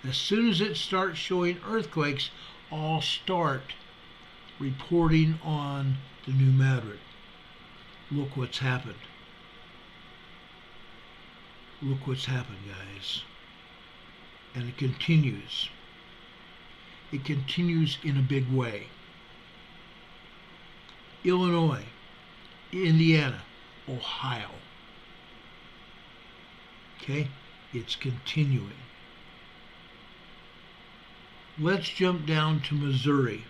As soon as it starts showing earthquakes, I'll start reporting on the New Madrid. Look what's happened. Look what's happened, guys. And it continues. It continues in a big way. Illinois, Indiana, Ohio. Okay? It's continuing. Let's jump down to Missouri.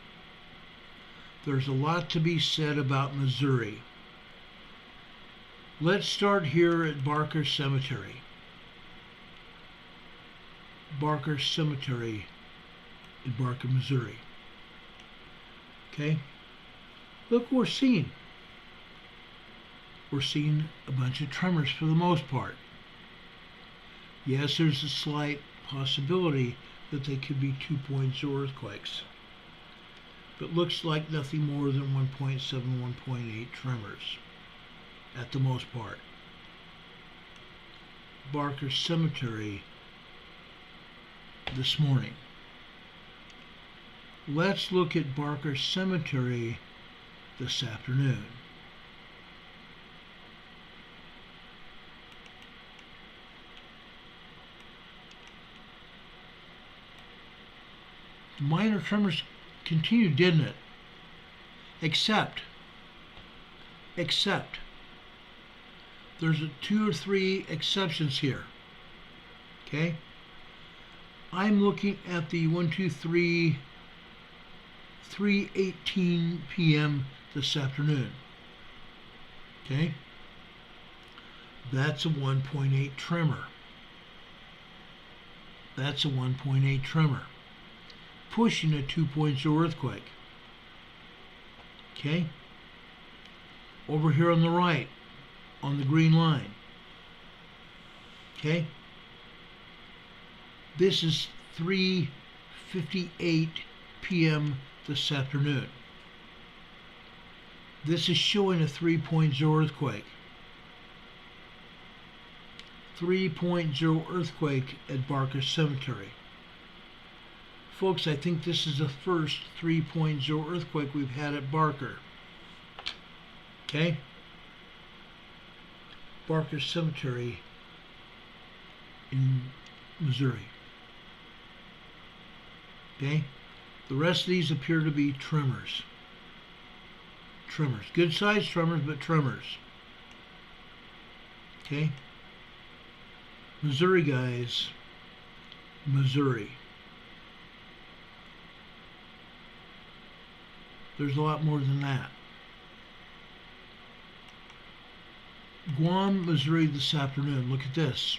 There's a lot to be said about Missouri. Let's start here at Barker Cemetery. Barker Cemetery in Barker, Missouri. Okay? Look what we're seeing. We're seeing a bunch of tremors for the most part. Yes, there's a slight possibility that they could be 2.0 earthquakes. But looks like nothing more than 1.7, 1.8 tremors at the most part. Barker Cemetery this morning. Let's look at Barker Cemetery this afternoon. Minor tremors continued, didn't it? Except There's 2 or 3 exceptions here. Okay? I'm looking at the 3:18 p.m. this afternoon. Okay? That's a 1.8 tremor. That's a 1.8 tremor. Pushing a 2.0 earthquake. Okay? Over here on the right, on the green line. Okay? This is 3:58 p.m. this afternoon. This is showing a 3.0 earthquake. 3.0 earthquake at Barker Cemetery. Folks, I think this is the first 3.0 earthquake we've had at Barker. Okay? Barker Cemetery in Missouri. Okay? The rest of these appear to be tremors. Tremors. Good sized tremors, but tremors. Okay? Missouri, guys. Missouri. There's a lot more than that. Guam, Missouri this afternoon. Look at this.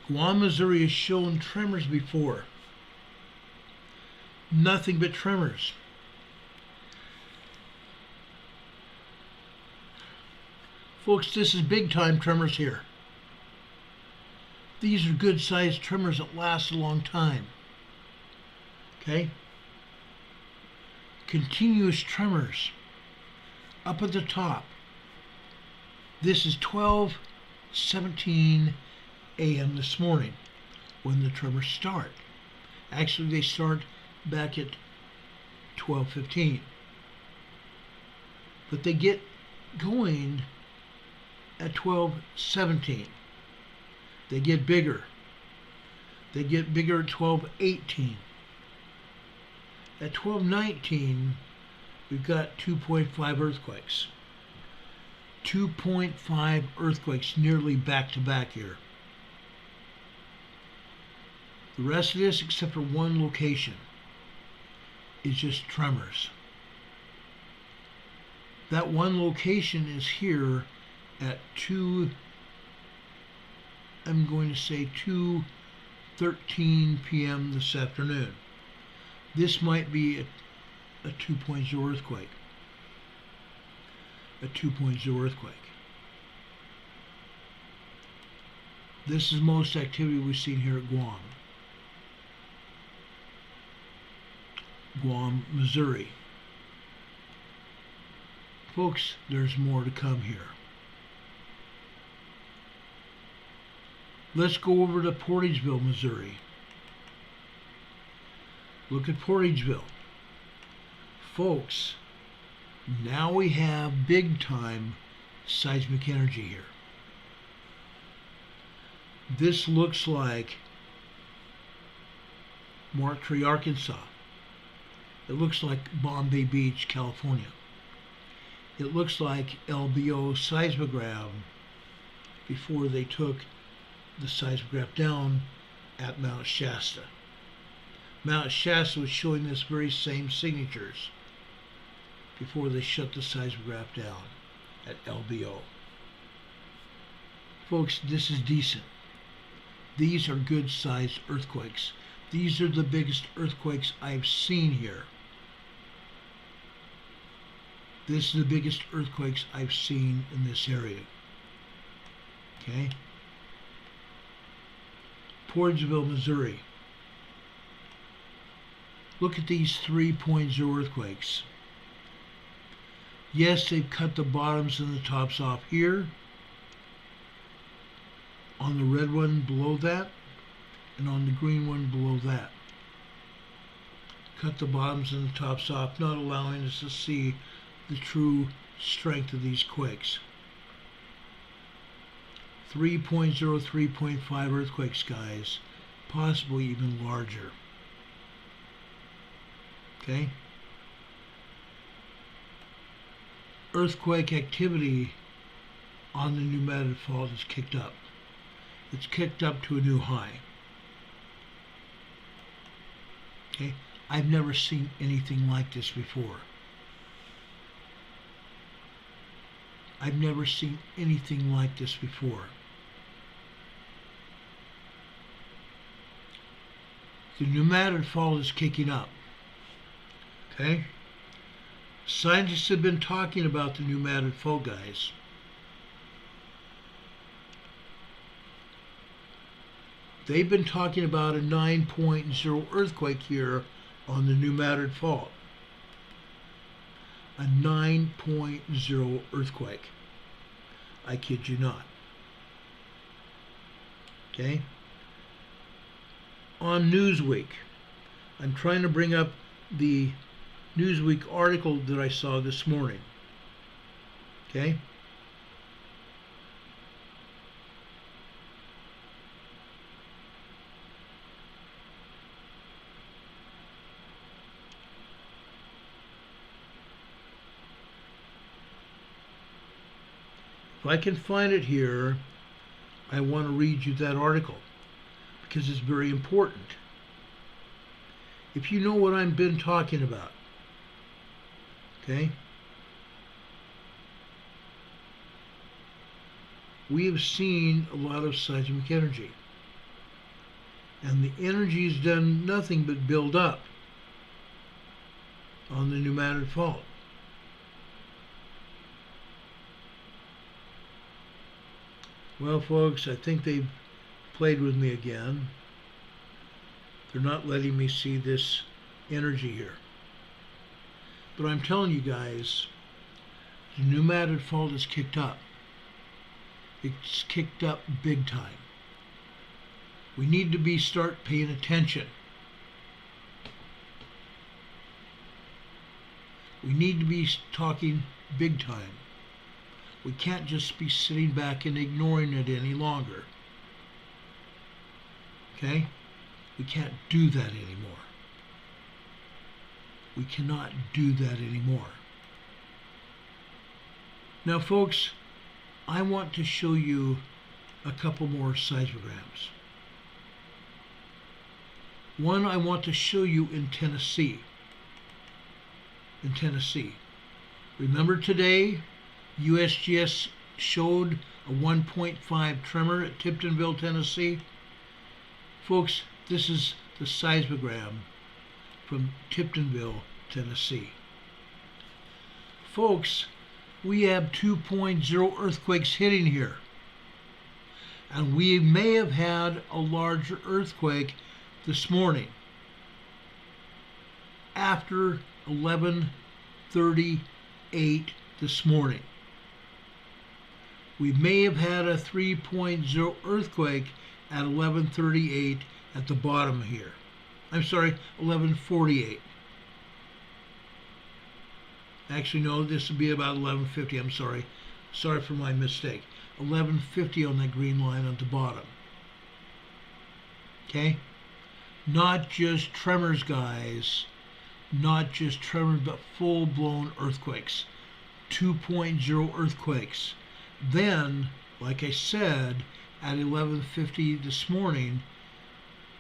Guam, Missouri has shown tremors before. Nothing but tremors. Folks, this is big time tremors here. These are good sized tremors that last a long time. Okay? Continuous tremors up at the top. This is 12:17 a.m. this morning when the tremors start. Actually, they start back at 12:15. But they get going at 12:17. They get bigger. They get bigger at 12:18. At 12:19, we've got 2.5 earthquakes. 2.5 earthquakes nearly back to back here. The rest of this, except for one location, is just tremors. That one location is here at 2:13 p.m. this afternoon. This might be a 2.0 earthquake. A 2.0 earthquake. This is most activity we've seen here at Guam. Guam, Missouri. Folks, there's more to come here. Let's go over to Portageville, Missouri. Look at Portageville. Folks, now we have big time seismic energy here. This looks like Marktree, Arkansas. It looks like Bombay Beach, California. It looks like LBO seismograph before they took the seismograph down at Mount Shasta. Mount Shasta was showing this very same signatures before they shut the seismograph down at LBO. Folks, this is decent. These are good sized earthquakes. These are the biggest earthquakes I've seen here. This is the biggest earthquakes I've seen in this area. Okay? Portageville, Missouri. Look at these 3.0 earthquakes. Yes, they've cut the bottoms and the tops off here. On the red one below that, and on the green one below that. Cut the bottoms and the tops off, not allowing us to see the true strength of these quakes. 3.0, 3.5 earthquakes, guys. Possibly even larger. Okay? earthquake activity on the New Madrid Fault is kicked up. It's kicked up to a new high. Okay, I've never seen anything like this before. I've never seen anything like this before. The New Madrid Fault is kicking up. Okay? Scientists have been talking about the New Madrid Fault, guys. They've been talking about a 9.0 earthquake here on the New Madrid Fault. A 9.0 earthquake. I kid you not. Okay? On Newsweek, I'm trying to bring up the Newsweek article that I saw this morning. Okay? If I can find it here, I want to read you that article because it's very important. If you know what I've been talking about, okay? We have seen a lot of seismic energy. And the energy has done nothing but build up on the New Madrid Fault. Well, folks, I think they've played with me again. They're not letting me see this energy here. But I'm telling you guys, the New Madrid Fault is kicked up. It's kicked up big time. We need to start paying attention. We need to be talking big time. We can't just be sitting back and ignoring it any longer. Okay? We can't do that anymore. We cannot do that anymore. Now, folks, I want to show you a couple more seismograms. One I want to show you in Tennessee. In Tennessee. Remember today, USGS showed a 1.5 tremor at Tiptonville, Tennessee. Folks, this is the seismogram from Tiptonville, Tennessee. Folks, we have 2.0 earthquakes hitting here. And we may have had a larger earthquake this morning after 11:38 this morning. We may have had a 3.0 earthquake at 11:38 at the bottom here. I'm sorry, 11:48. Actually, no, this would be about 11:50. I'm sorry. Sorry for my mistake. 11:50 on that green line at the bottom. Okay? Not just tremors, guys. Not just tremors, but full-blown earthquakes. 2.0 earthquakes. Then, like I said, at 11:50 this morning,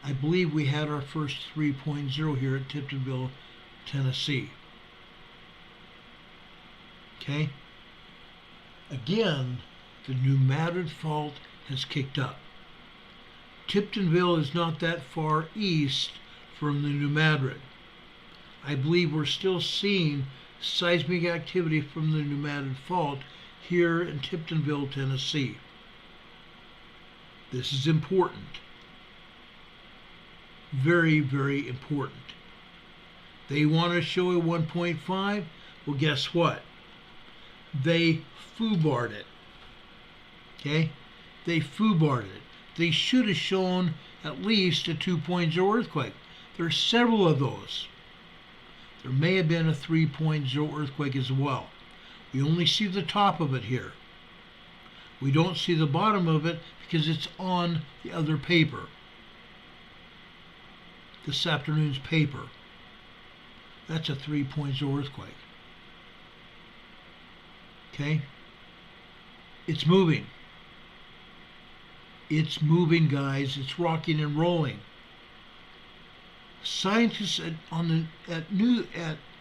I believe we had our first 3.0 here at Tiptonville, Tennessee. Okay? Again, the New Madrid Fault has kicked up. Tiptonville is not that far east from the New Madrid. I believe we're still seeing seismic activity from the New Madrid Fault here in Tiptonville, Tennessee. This is important. Very, very important. They want to show a 1.5. Well, guess what? They foobarred it. Okay? They foobarred it. They should have shown at least a 2.0 earthquake. There are several of those. There may have been a 3.0 earthquake as well. We only see the top of it here. We don't see the bottom of it because it's on the other paper. This afternoon's paper. That's a 3.0 earthquake. Okay? It's moving. It's moving, guys. It's rocking and rolling. Scientists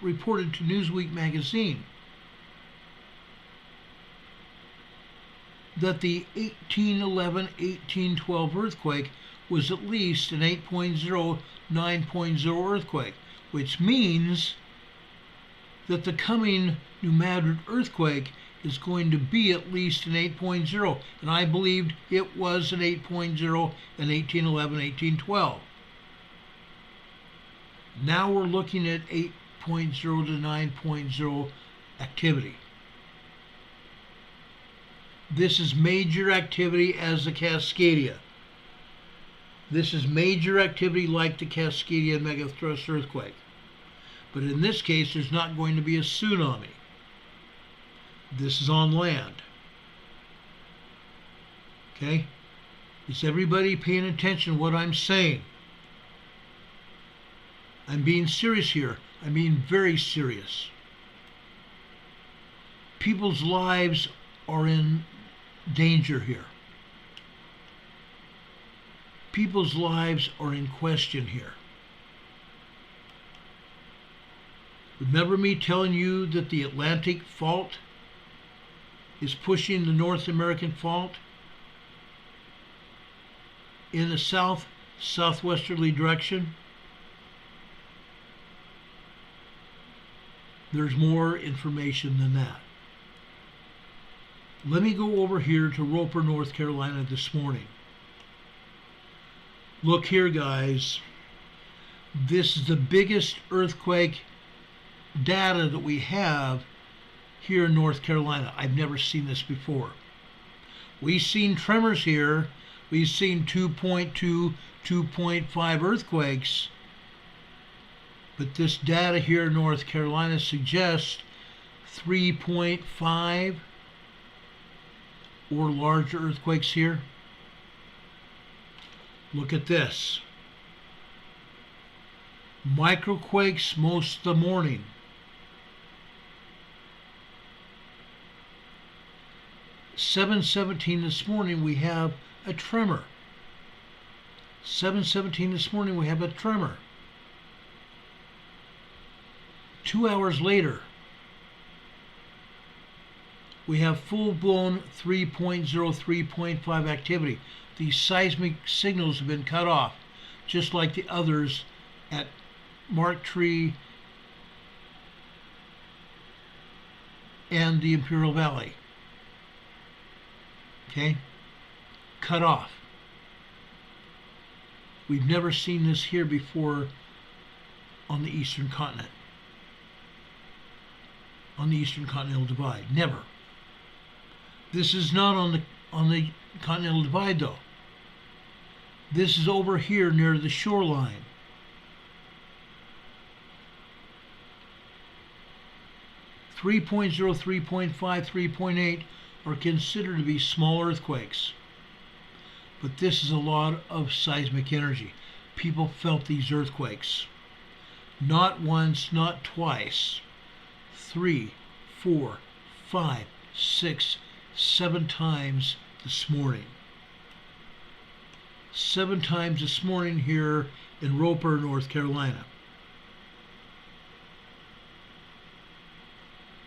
reported to Newsweek magazine that the 1811-1812 earthquake was at least an 8.0, 9.0 earthquake, which means that the coming New Madrid earthquake is going to be at least an 8.0, and I believed it was an 8.0 in 1811, 1812. Now we're looking at 8.0 to 9.0 activity. This is major activity as the Cascadia. This is major activity like the Cascadia megathrust earthquake. But in this case, there's not going to be a tsunami. This is on land. Okay? Is everybody paying attention to what I'm saying? I'm being serious here. I'm being very serious. People's lives are in danger here. People's lives are in question here. Remember me telling you that the Atlantic fault is pushing the North American fault in a southwesterly direction? There's more information than that. Let me go over here to Roper, North Carolina this morning. Look here, guys. This is the biggest earthquake data that we have here in North Carolina. I've never seen this before. We've seen tremors here. We've seen 2.2, 2.5 earthquakes. But this data here in North Carolina suggests 3.5 or larger earthquakes here. Look at this. Microquakes most of the morning. 7:17 this morning we have a tremor. 7:17 this morning we have a tremor. 2 hours later we have full-blown 3.0, 3.5 activity. These seismic signals have been cut off, just like the others at Mark Tree and the Imperial Valley. Okay? Cut off. We've never seen this here before on the Eastern Continent. On the Eastern Continental Divide. Never. This is not on the Continental Divide, though. This is over here near the shoreline. .0, 3.5, 3.8 are considered to be small earthquakes. But this is a lot of seismic energy. People felt these earthquakes. Not once, not twice. 3, 4, 5, 6, 7 times this morning. 7 times this morning here in Roper, North Carolina.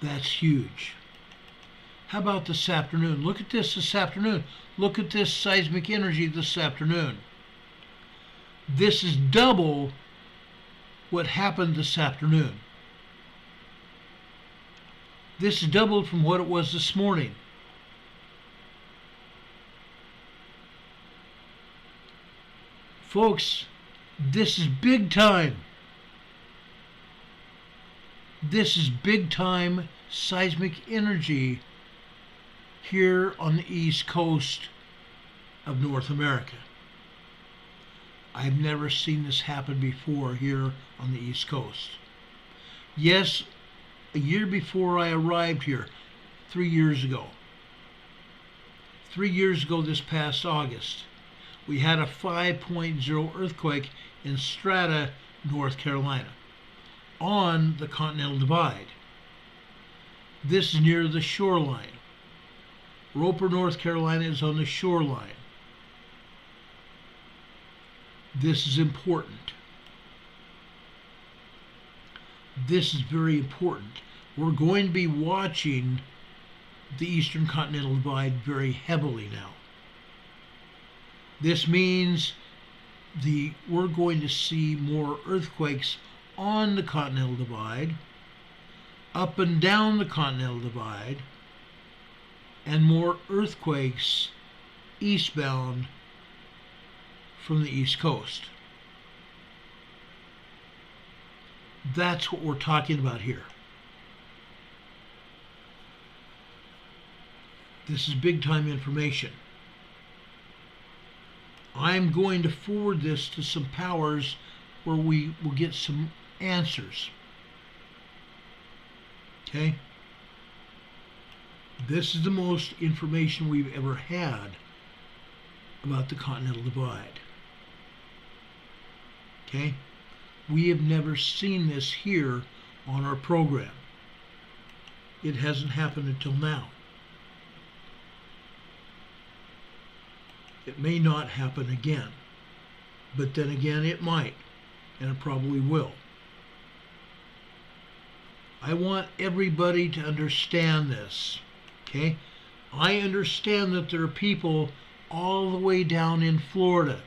That's huge. How about this afternoon? Look at this afternoon. Look at this seismic energy this afternoon. This is double what happened this afternoon. This is doubled from what it was this morning. Folks, this is big time. This is big time seismic energy here on the east coast of North America. I've never seen this happen before here on the east coast. Yes, a year before I arrived here, 3 years ago. 3 years ago this past August, we had a 5.0 earthquake in Strata, North Carolina, on the Continental Divide. This is near the shoreline. Roper, North Carolina is on the shoreline. This is important. This is very important. We're going to be watching the Eastern Continental Divide very heavily now. This means we're going to see more earthquakes on the Continental Divide, up and down the Continental Divide, and more earthquakes eastbound from the East Coast. That's what we're talking about here. This is big time information. I'm going to forward this to some powers where we will get some answers. Okay? This is the most information we've ever had about the Continental Divide. Okay? We have never seen this here on our program. It hasn't happened until now. It may not happen again, but then again it might, and it probably will. I want everybody to understand this, okay? I understand that there are people all the way down in Florida.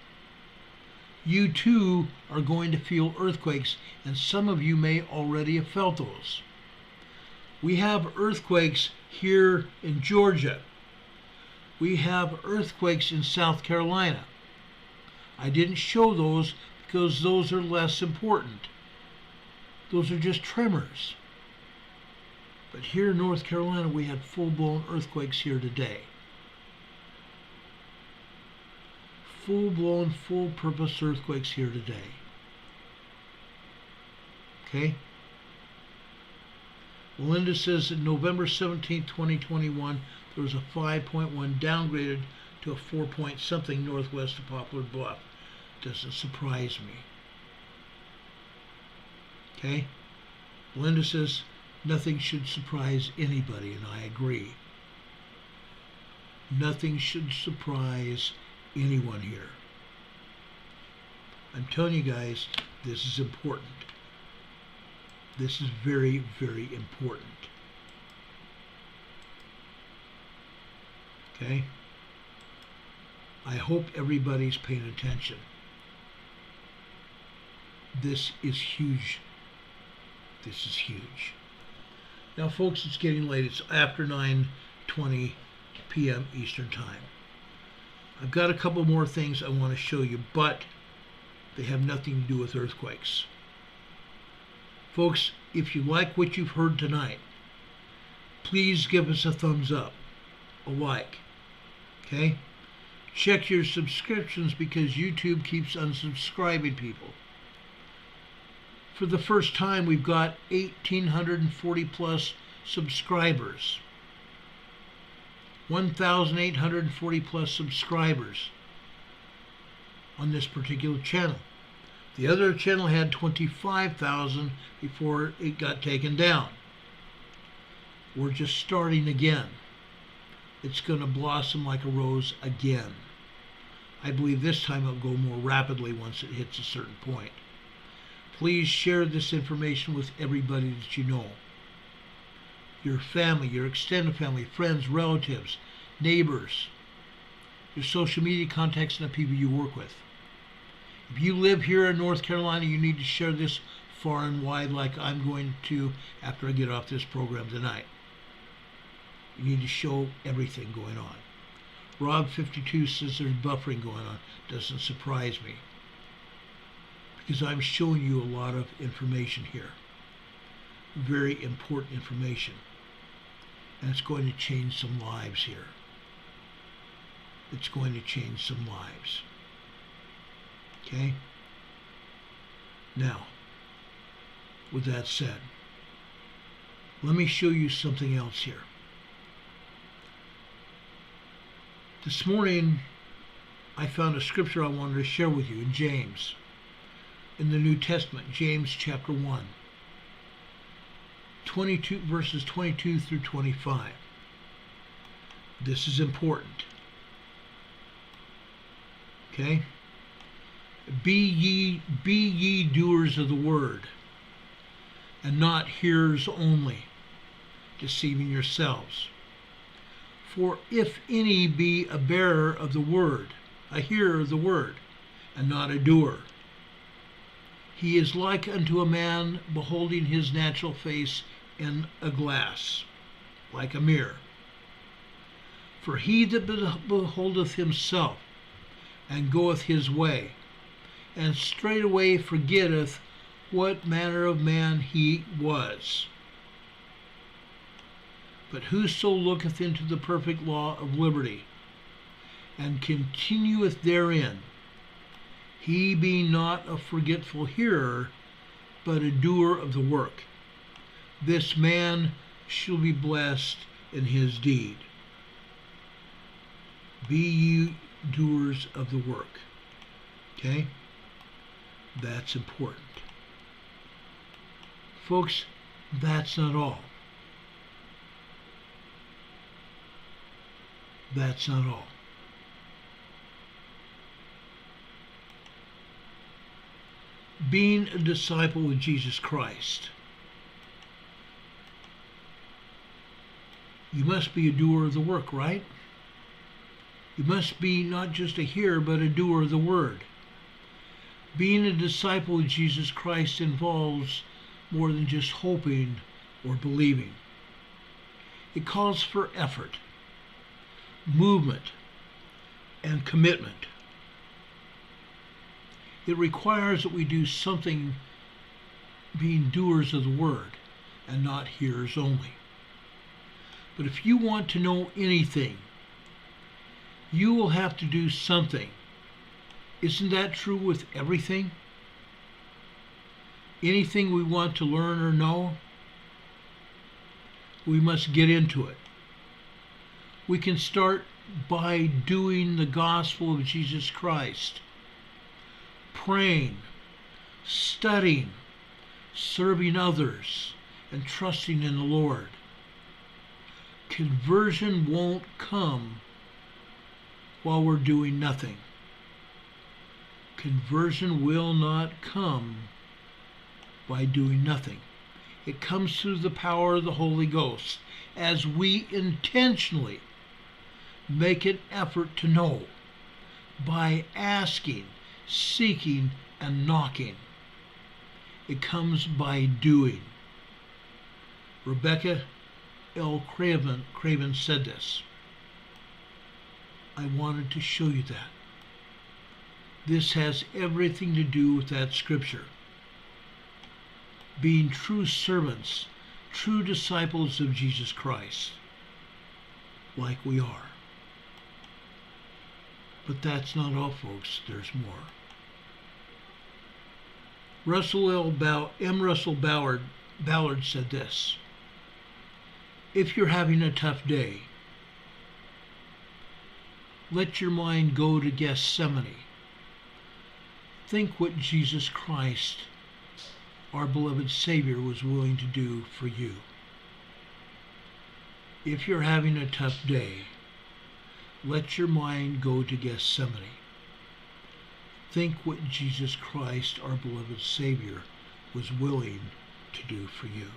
You too are going to feel earthquakes, and some of you may already have felt those. We have earthquakes here in Georgia. We have earthquakes in South Carolina. I didn't show those because those are less important. Those are just tremors. But here in North Carolina, we had full-blown earthquakes here today. Full-blown, full-purpose earthquakes here today. Okay? Melinda says that November 17, 2021, there was a 5.1 downgraded to a 4 point something northwest of Poplar Bluff. Doesn't surprise me. Okay? Melinda says nothing should surprise anybody, and I agree. Nothing should surprise anyone here. I'm telling you guys, this is important. This is very, very important. Okay? I hope everybody's paying attention. This is huge. This is huge. Now, folks, it's getting late. It's after 9:20 p.m. Eastern Time. I've got a couple more things I want to show you, but they have nothing to do with earthquakes. Folks, if you like what you've heard tonight, please give us a thumbs up, a like, okay? Check your subscriptions because YouTube keeps unsubscribing people. For the first time, we've got 1,840 plus subscribers. 1,840 plus subscribers on this particular channel. The other channel had 25,000 before it got taken down. We're just starting again. It's going to blossom like a rose again. I believe this time it'll go more rapidly once it hits a certain point. Please share this information with everybody that you know. Your family, your extended family, friends, relatives, neighbors, your social media contacts, and the people you work with. If you live here in North Carolina, you need to share this far and wide like I'm going to after I get off this program tonight. You need to show everything going on. Rob52 says there's buffering going on. Doesn't surprise me, because I'm showing you a lot of information here. Very important information. And it's going to change some lives here. It's going to change some lives. Okay? Now, with that said, let me show you something else here. This morning, I found a scripture I wanted to share with you in James, in the New Testament, James chapter 1. verses 22 through 25. This is important. Okay? Be ye doers of the word, and not hearers only, deceiving yourselves. For if any be a bearer of the word, a hearer of the word, and not a doer, he is like unto a man beholding his natural face in a glass, like a mirror. For he that beholdeth himself, and goeth his way, and straightway forgetteth what manner of man he was. But whoso looketh into the perfect law of liberty, and continueth therein, he be not a forgetful hearer, but a doer of the work, this man shall be blessed in his deed. Be ye doers of the work. Okay? That's important. Folks, that's not all. That's not all. Being a disciple of Jesus Christ, you must be a doer of the work, right? You must be not just a hearer, but a doer of the word. Being a disciple of Jesus Christ involves more than just hoping or believing. It calls for effort, movement, and commitment. It requires that we do something, being doers of the word and not hearers only. But if you want to know anything, you will have to do something. Isn't that true with everything? Anything we want to learn or know, we must get into it. We can start by doing the gospel of Jesus Christ, praying, studying, serving others, and trusting in the Lord. Conversion won't come while we're doing nothing. Conversion will not come by doing nothing. It comes through the power of the Holy Ghost as we intentionally make an effort to know by asking, seeking, and knocking. It comes by doing. Rebecca L. Craven said this. I wanted to show you that. This has everything to do with that scripture. Being true servants, true disciples of Jesus Christ, like we are. But that's not all, folks. There's more. M. Russell Ballard said this. If you're having a tough day, let your mind go to Gethsemane. Think what Jesus Christ, our beloved Savior, was willing to do for you. If you're having a tough day, let your mind go to Gethsemane. Think what Jesus Christ, our beloved Savior, was willing to do for you.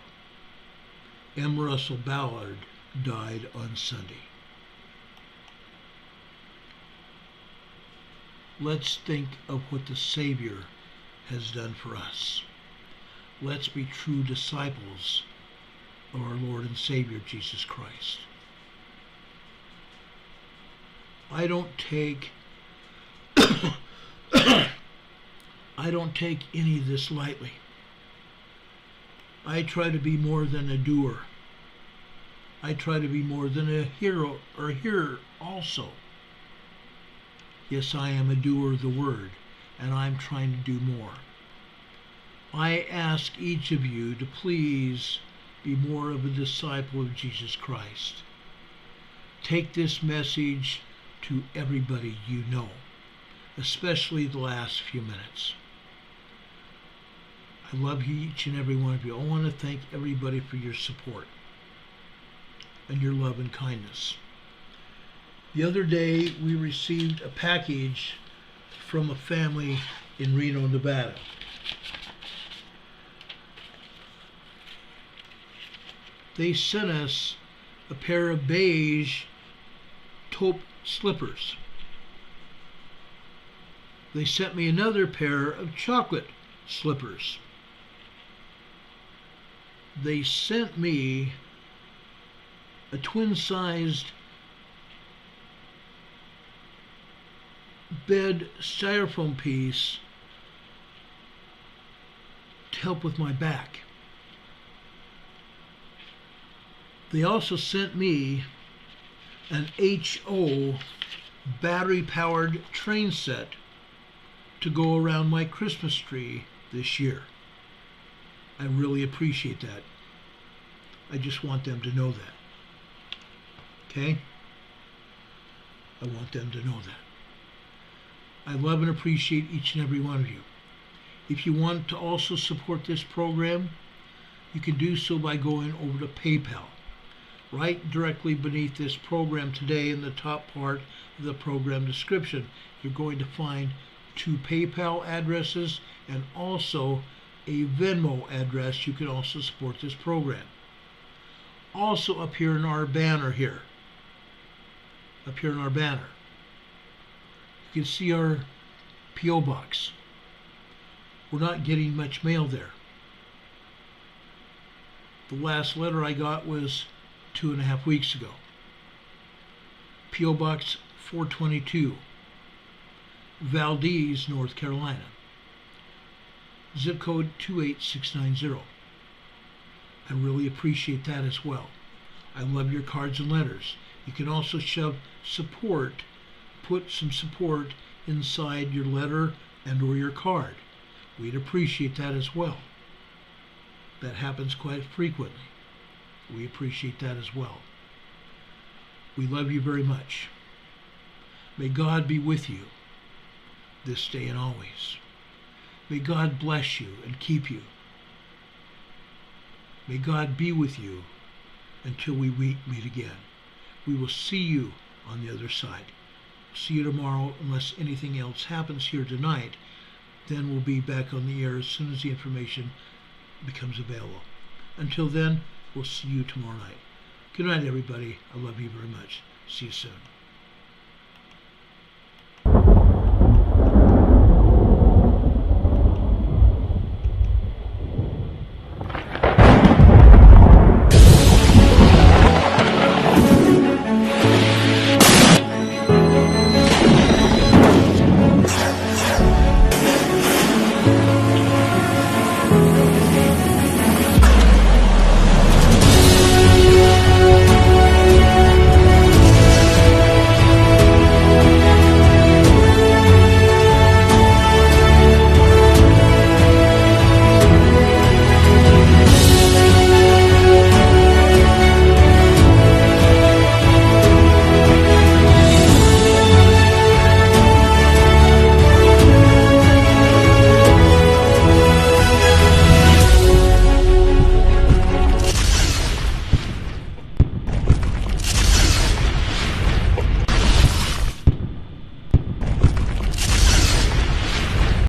M. Russell Ballard died on Sunday. Let's think of what the Savior has done for us. Let's be true disciples of our Lord and Savior, Jesus Christ. I don't take any of this lightly. I try to be more than a doer. I try to be more than a hero or hearer also. Yes, I am a doer of the word, and I'm trying to do more. I ask each of you to please be more of a disciple of Jesus Christ. Take this message to everybody you know, especially the last few minutes. I love each and every one of you. I want to thank everybody for your support and your love and kindness. The other day, we received a package from a family in Reno, Nevada. They sent us a pair of beige taupe slippers. They sent me another pair of chocolate slippers. They sent me a twin-sized bed styrofoam piece to help with my back. They also sent me an HO battery-powered train set to go around my Christmas tree this year. I really appreciate that. I just want them to know that. Okay? I want them to know that. I love and appreciate each and every one of you. If you want to also support this program, you can do so by going over to PayPal. Right directly beneath this program today, in the top part of the program description, you're going to find 2 PayPal addresses and also a Venmo address. You can also support this program. Also up here in our banner here, you can see our P.O. box. We're not getting much mail there. The last letter I got was 2.5 weeks ago. P.O. Box 422, Valdese, North Carolina. Zip code 28690. I really appreciate that as well. I love your cards and letters. You can also put some support inside your letter and or your card. We'd appreciate that as well. That happens quite frequently. We appreciate that as well. We love you very much. May God be with you this day and always. May God bless you and keep you. May God be with you until we meet again. We will see you on the other side. See you tomorrow unless anything else happens here tonight. Then we'll be back on the air as soon as the information becomes available. Until then, we'll see you tomorrow night. Good night, everybody. I love you very much. See you soon.